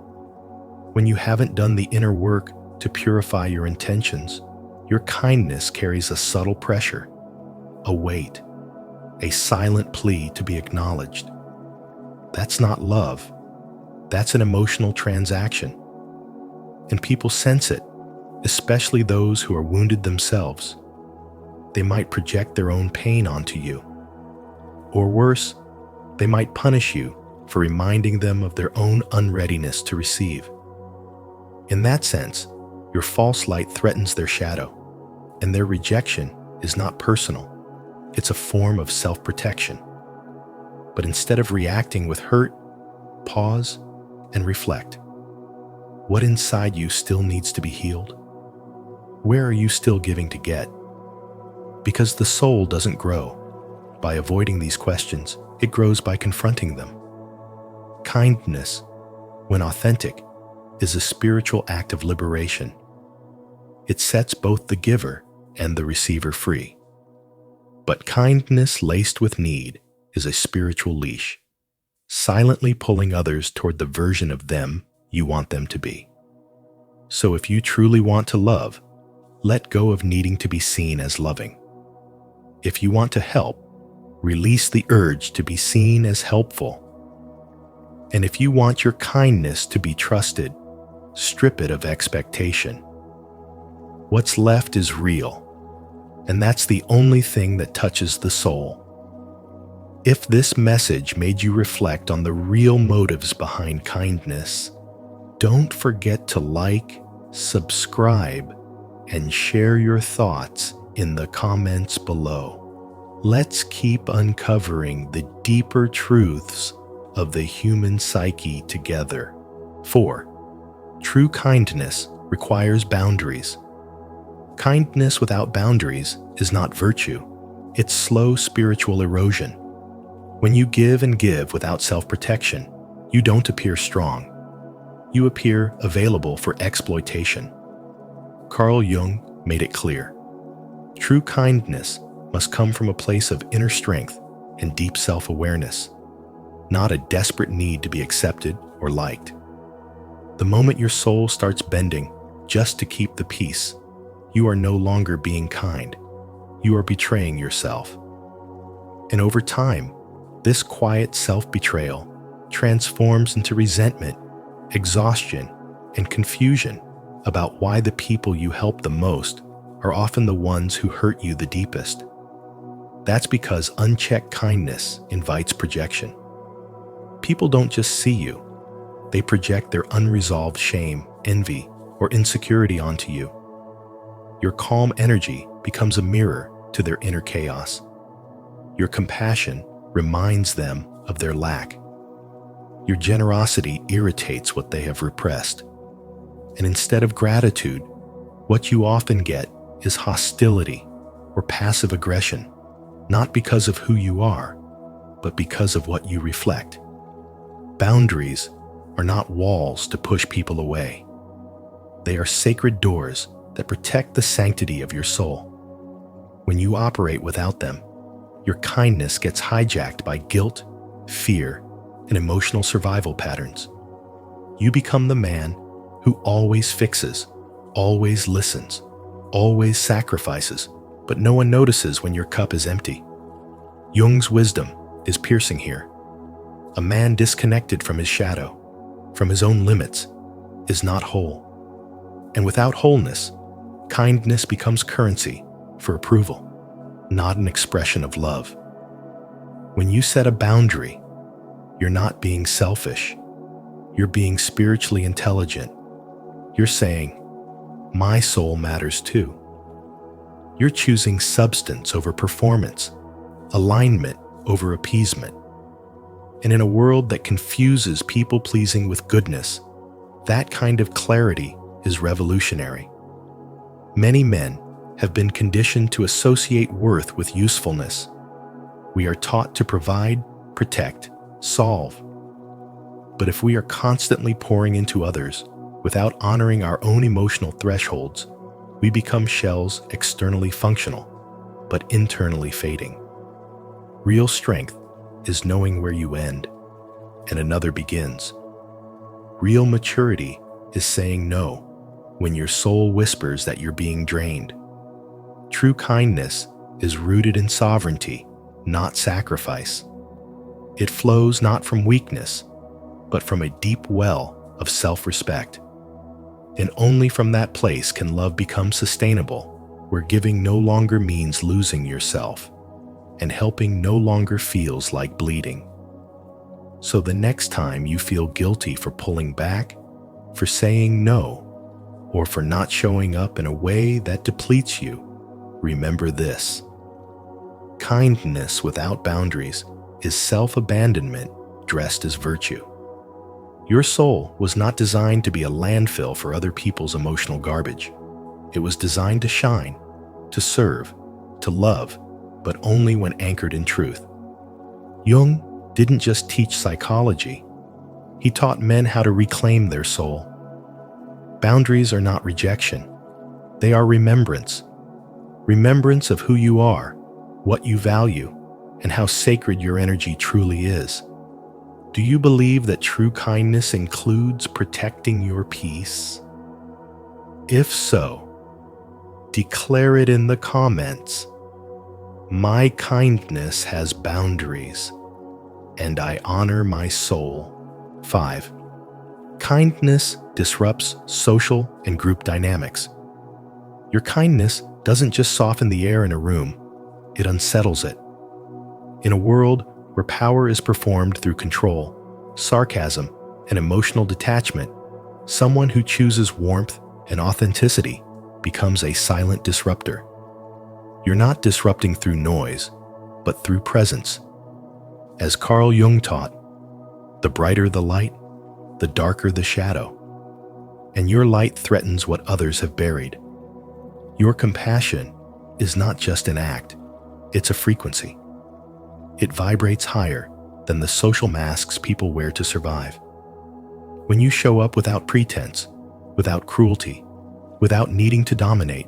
when you haven't done the inner work to purify your intentions, your kindness carries a subtle pressure, a weight, a silent plea to be acknowledged. That's not love. That's an emotional transaction. And people sense it, especially those who are wounded themselves. They might project their own pain onto you. Or worse, they might punish you for reminding them of their own unreadiness to receive. In that sense, your false light threatens their shadow, and their rejection is not personal. It's a form of self-protection. But instead of reacting with hurt, pause and reflect. What inside you still needs to be healed? Where are you still giving to get? Because the soul doesn't grow by avoiding these questions, it grows by confronting them. Kindness, when authentic, is a spiritual act of liberation. It sets both the giver and the receiver free. But kindness laced with need is a spiritual leash, silently pulling others toward the version of them you want them to be. So if you truly want to love, let go of needing to be seen as loving. If you want to help, release the urge to be seen as helpful. And if you want your kindness to be trusted, strip it of expectation. What's left is real, and that's the only thing that touches the soul. If this message made you reflect on the real motives behind kindness, don't forget to like, subscribe, and share your thoughts in the comments below. Let's keep uncovering the deeper truths of the human psyche together. 4. True kindness requires boundaries. Kindness without boundaries is not virtue. It's slow spiritual erosion. When you give and give without self-protection, you don't appear strong. You appear available for exploitation. Carl Jung made it clear. True kindness must come from a place of inner strength and deep self-awareness, not a desperate need to be accepted or liked. The moment your soul starts bending just to keep the peace, you are no longer being kind. You are betraying yourself. And over time, this quiet self-betrayal transforms into resentment, exhaustion, and confusion about why the people you help the most are often the ones who hurt you the deepest. That's because unchecked kindness invites projection. People don't just see you. They project their unresolved shame, envy, or insecurity onto you. Your calm energy becomes a mirror to their inner chaos. Your compassion reminds them of their lack. Your generosity irritates what they have repressed. And instead of gratitude, what you often get is hostility or passive aggression, not because of who you are, but because of what you reflect. Boundaries are not walls to push people away. They are sacred doors that protect the sanctity of your soul. When you operate without them, your kindness gets hijacked by guilt, fear, and emotional survival patterns. You become the man who always fixes, always listens, always sacrifices, but no one notices when your cup is empty. Jung's wisdom is piercing here. A man disconnected from his shadow, from his own limits, is not whole. And without wholeness, kindness becomes currency for approval, not an expression of love. When you set a boundary, you're not being selfish. You're being spiritually intelligent. You're saying, my soul matters too. You're choosing substance over performance, alignment over appeasement. And in a world that confuses people-pleasing with goodness, that kind of clarity is revolutionary. Many men have been conditioned to associate worth with usefulness. We are taught to provide, protect, solve. But if we are constantly pouring into others without honoring our own emotional thresholds, we become shells externally functional, but internally fading. Real strength is knowing where you end and another begins. Real maturity is saying no when your soul whispers that you're being drained. True kindness is rooted in sovereignty, not sacrifice. It flows not from weakness, but from a deep well of self-respect. And only from that place can love become sustainable, where giving no longer means losing yourself, and helping no longer feels like bleeding. So the next time you feel guilty for pulling back, for saying no, or for not showing up in a way that depletes you, remember this. Kindness without boundaries is self-abandonment dressed as virtue. Your soul was not designed to be a landfill for other people's emotional garbage. It was designed to shine, to serve, to love, but only when anchored in truth. Jung didn't just teach psychology. He taught men how to reclaim their soul. Boundaries are not rejection. They are remembrance. Remembrance of who you are, what you value, and how sacred your energy truly is. Do you believe that true kindness includes protecting your peace? If so, declare it in the comments. My kindness has boundaries, and I honor my soul. 5. Kindness disrupts social and group dynamics. Your kindness doesn't just soften the air in a room, it unsettles it. In a world where power is performed through control, sarcasm, and emotional detachment, someone who chooses warmth and authenticity becomes a silent disruptor. You're not disrupting through noise, but through presence. As Carl Jung taught, the brighter the light, the darker the shadow. and your light threatens what others have buried. Your compassion is not just an act, it's a frequency. It vibrates higher than the social masks people wear to survive. When you show up without pretense, without cruelty, without needing to dominate,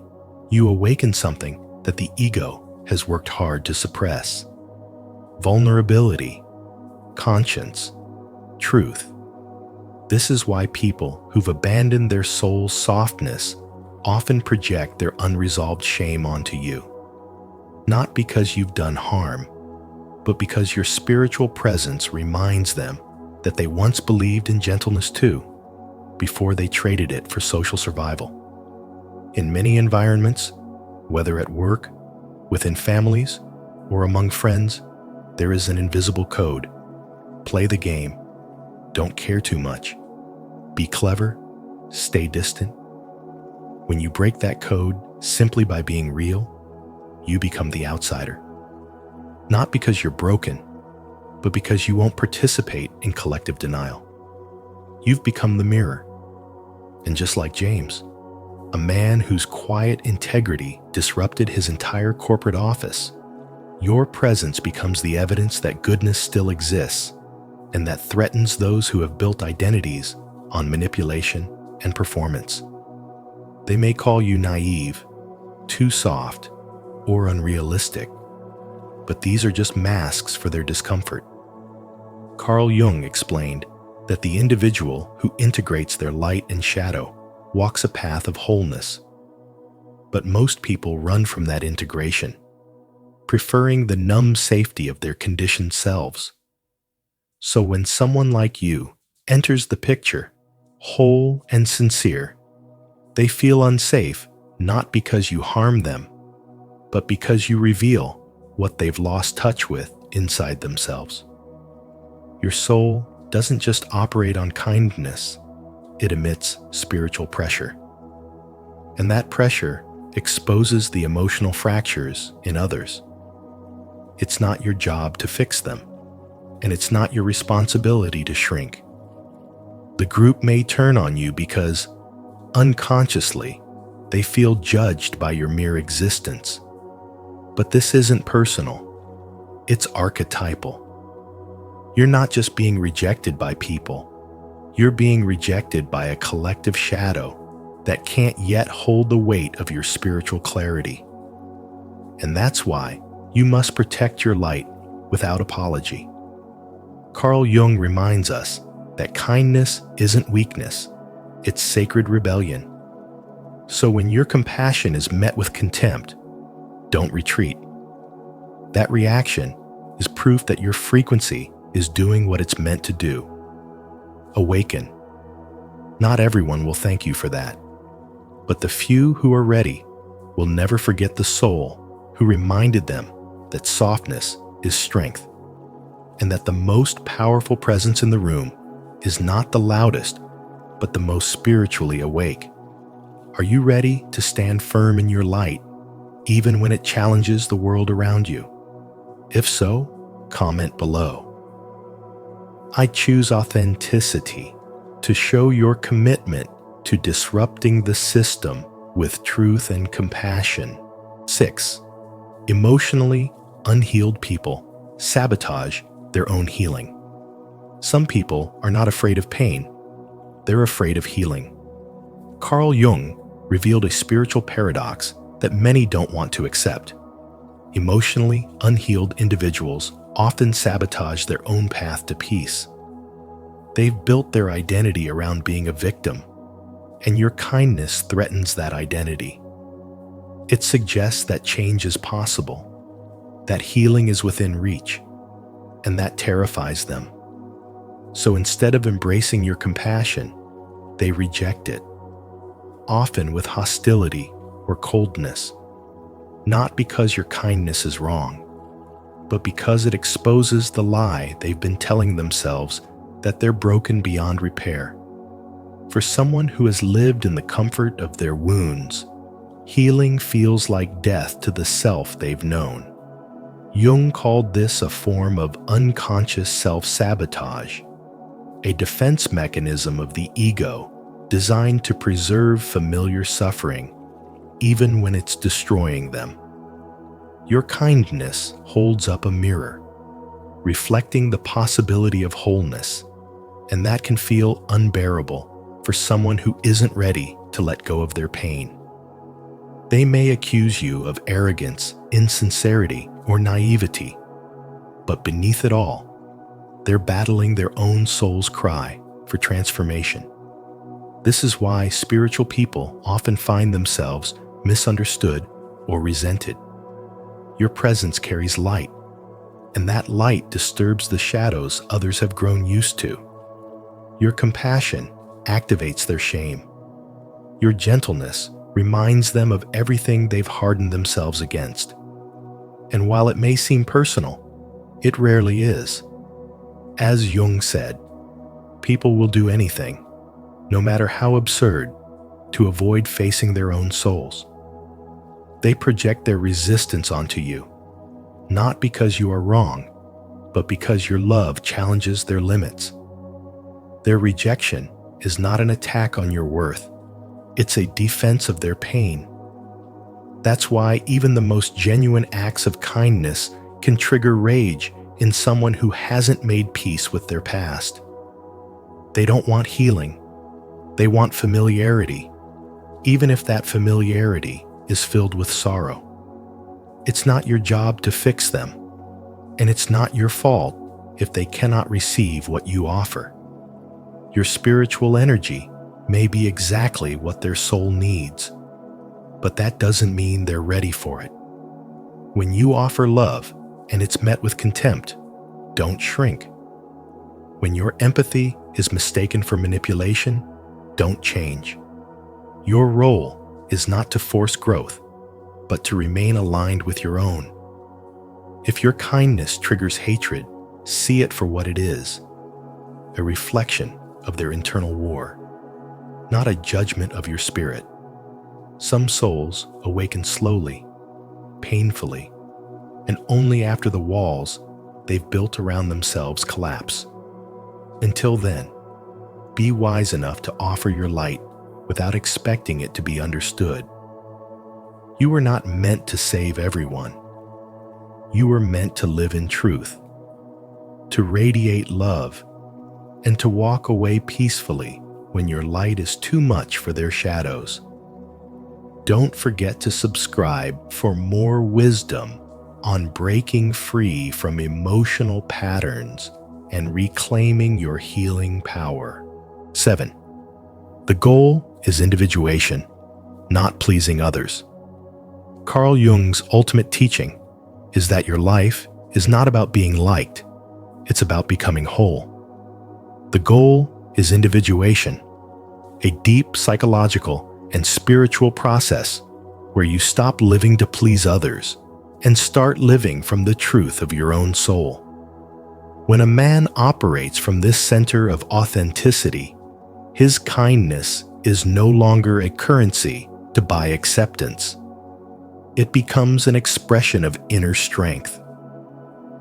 you awaken something that the ego has worked hard to suppress. Vulnerability, conscience, truth. This is why people who've abandoned their soul's softness often project their unresolved shame onto you. Not because you've done harm, but because your spiritual presence reminds them that they once believed in gentleness too, before they traded it for social survival. In many environments, whether at work, within families, or among friends, there is an invisible code. Play the game. Don't care too much. Be clever. Stay distant. When you break that code simply by being real, you become the outsider. Not because you're broken, but because you won't participate in collective denial. You've become the mirror. And just like James, a man whose quiet integrity disrupted his entire corporate office, your presence becomes the evidence that goodness still exists and that threatens those who have built identities on manipulation and performance. They may call you naive, too soft, or unrealistic, but these are just masks for their discomfort. Carl Jung explained that the individual who integrates their light and shadow walks a path of wholeness. But most people run from that integration, preferring the numb safety of their conditioned selves. So when someone like you enters the picture, whole and sincere, they feel unsafe not because you harm them, but because you reveal what they've lost touch with inside themselves. Your soul doesn't just operate on kindness, it emits spiritual pressure. And that pressure exposes the emotional fractures in others. It's not your job to fix them, and it's not your responsibility to shrink. The group may turn on you because, unconsciously, they feel judged by your mere existence. But this isn't personal, it's archetypal. You're not just being rejected by people, you're being rejected by a collective shadow that can't yet hold the weight of your spiritual clarity. And that's why you must protect your light without apology. Carl Jung reminds us that kindness isn't weakness, it's sacred rebellion. So when your compassion is met with contempt, don't retreat. That reaction is proof that your frequency is doing what it's meant to do. Awaken. Not everyone will thank you for that, but the few who are ready will never forget the soul who reminded them that softness is strength, and that the most powerful presence in the room is not the loudest, but the most spiritually awake. Are you ready to stand firm in your light, even when it challenges the world around you? If so, comment below. I choose authenticity to show your commitment to disrupting the system with truth and compassion. 6. Emotionally unhealed people sabotage their own healing. Some people are not afraid of pain, they're afraid of healing. Carl Jung revealed a spiritual paradox that many don't want to accept. Emotionally unhealed individuals often sabotage their own path to peace. They've built their identity around being a victim, and your kindness threatens that identity. It suggests that change is possible, that healing is within reach, and that terrifies them. So instead of embracing your compassion, they reject it, often with hostility or coldness, not because your kindness is wrong, but because it exposes the lie they've been telling themselves that they're broken beyond repair. For someone who has lived in the comfort of their wounds, healing feels like death to the self they've known. Jung called this a form of unconscious self-sabotage, a defense mechanism of the ego designed to preserve familiar suffering, even when it's destroying them. Your kindness holds up a mirror, reflecting the possibility of wholeness, and that can feel unbearable for someone who isn't ready to let go of their pain. They may accuse you of arrogance, insincerity, or naivety, but beneath it all, they're battling their own soul's cry for transformation. This is why spiritual people often find themselves misunderstood or resented. Your presence carries light, and that light disturbs the shadows others have grown used to. Your compassion activates their shame. Your gentleness reminds them of everything they've hardened themselves against. And while it may seem personal, it rarely is. As Jung said, people will do anything, no matter how absurd, to avoid facing their own souls. They project their resistance onto you, not because you are wrong, but because your love challenges their limits. Their rejection is not an attack on your worth. It's a defense of their pain. That's why even the most genuine acts of kindness can trigger rage in someone who hasn't made peace with their past. They don't want healing. They want familiarity, even if that familiarity is filled with sorrow. It's not your job to fix them, and it's not your fault if they cannot receive what you offer. Your spiritual energy may be exactly what their soul needs, but that doesn't mean they're ready for it. When you offer love and it's met with contempt, don't shrink. When your empathy is mistaken for manipulation, don't change. Your role is not to force growth, but to remain aligned with your own. If your kindness triggers hatred, see it for what it is, a reflection of their internal war, not a judgment of your spirit. Some souls awaken slowly, painfully, and only after the walls they've built around themselves collapse. Until then, be wise enough to offer your light without expecting it to be understood. You were not meant to save everyone. You were meant to live in truth, to radiate love, and to walk away peacefully when your light is too much for their shadows. Don't forget to subscribe for more wisdom on breaking free from emotional patterns and reclaiming your healing power. 7. The goal is individuation, not pleasing others. Carl Jung's ultimate teaching is that your life is not about being liked, it's about becoming whole. The goal is individuation, a deep psychological and spiritual process where you stop living to please others and start living from the truth of your own soul. When a man operates from this center of authenticity, his kindness is no longer a currency to buy acceptance. It becomes an expression of inner strength.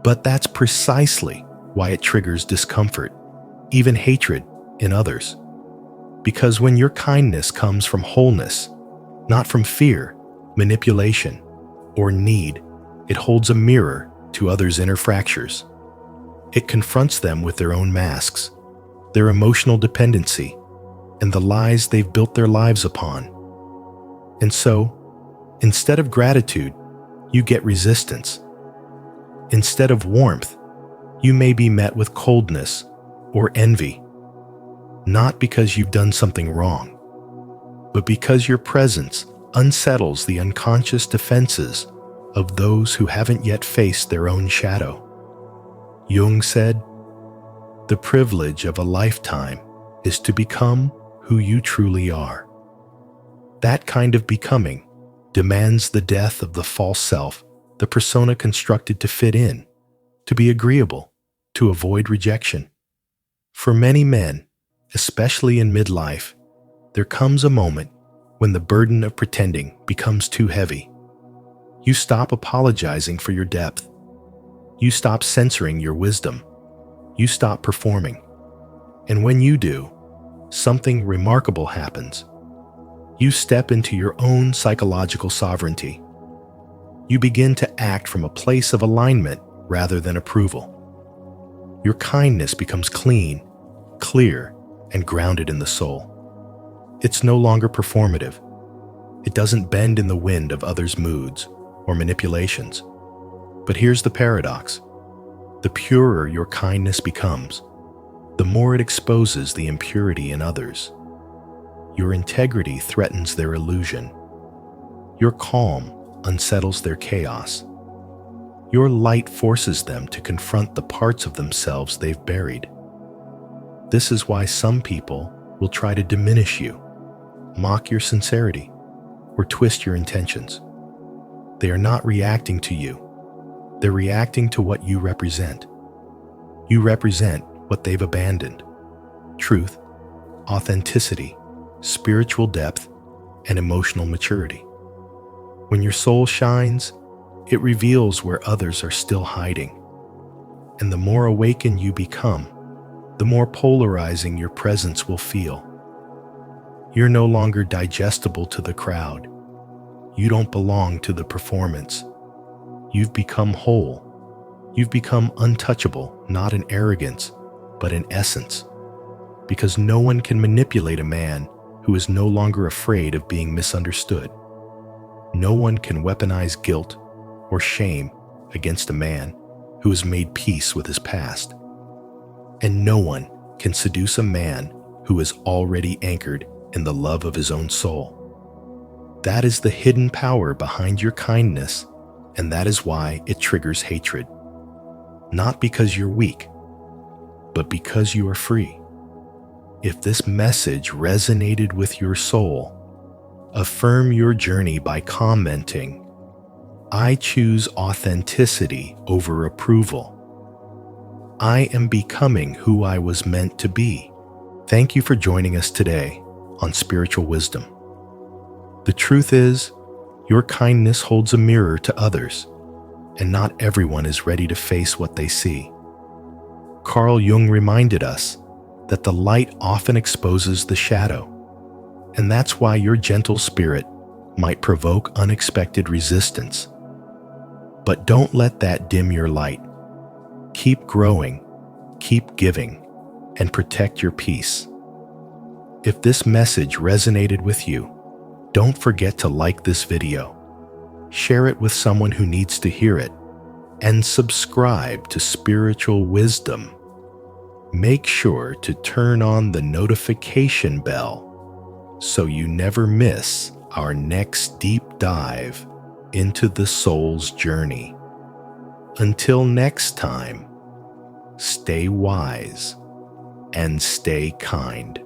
But that's precisely why it triggers discomfort, even hatred, in others. Because when your kindness comes from wholeness, not from fear, manipulation, or need, it holds a mirror to others' inner fractures. It confronts them with their own masks, their emotional dependency, and the lies they've built their lives upon. And so, instead of gratitude, you get resistance. Instead of warmth, you may be met with coldness or envy, not because you've done something wrong, but because your presence unsettles the unconscious defenses of those who haven't yet faced their own shadow. Jung said, "The privilege of a lifetime is to become who you truly are." That kind of becoming demands the death of the false self, the persona constructed to fit in, to be agreeable, to avoid rejection. For many men, especially in midlife, there comes a moment when the burden of pretending becomes too heavy. You stop apologizing for your depth. You stop censoring your wisdom. You stop performing. And when you do, something remarkable happens. You step into your own psychological sovereignty. You begin to act from a place of alignment rather than approval. Your kindness becomes clean, clear, and grounded in the soul. It's no longer performative. It doesn't bend in the wind of others' moods or manipulations. But here's the paradox. The purer your kindness becomes, the more it exposes the impurity in others. Your integrity threatens their illusion. Your calm unsettles their chaos. Your light forces them to confront the parts of themselves they've buried. This is why some people will try to diminish you, mock your sincerity, or twist your intentions. They are not reacting to you. They're reacting to what you represent. You represent what they've abandoned: truth, authenticity, spiritual depth, and emotional maturity. When your soul shines, it reveals where others are still hiding. And the more awakened you become, the more polarizing your presence will feel. You're no longer digestible to the crowd. You don't belong to the performance. You've become whole. You've become untouchable, not in arrogance, but in essence. Because no one can manipulate a man who is no longer afraid of being misunderstood. No one can weaponize guilt or shame against a man who has made peace with his past. And no one can seduce a man who is already anchored in the love of his own soul. That is the hidden power behind your kindness, and that is why it triggers hatred. Not because you're weak, but because you are free. If this message resonated with your soul, affirm your journey by commenting, "I choose authenticity over approval. I am becoming who I was meant to be." Thank you for joining us today on Spiritual Wisdom. The truth is, your kindness holds a mirror to others, and not everyone is ready to face what they see. Carl Jung reminded us that the light often exposes the shadow, and that's why your gentle spirit might provoke unexpected resistance. But don't let that dim your light. Keep growing, keep giving, and protect your peace. If this message resonated with you, don't forget to like this video, share it with someone who needs to hear it, and subscribe to Spiritual Wisdom. Make sure to turn on the notification bell so you never miss our next deep dive into the soul's journey. Until next time, stay wise and stay kind.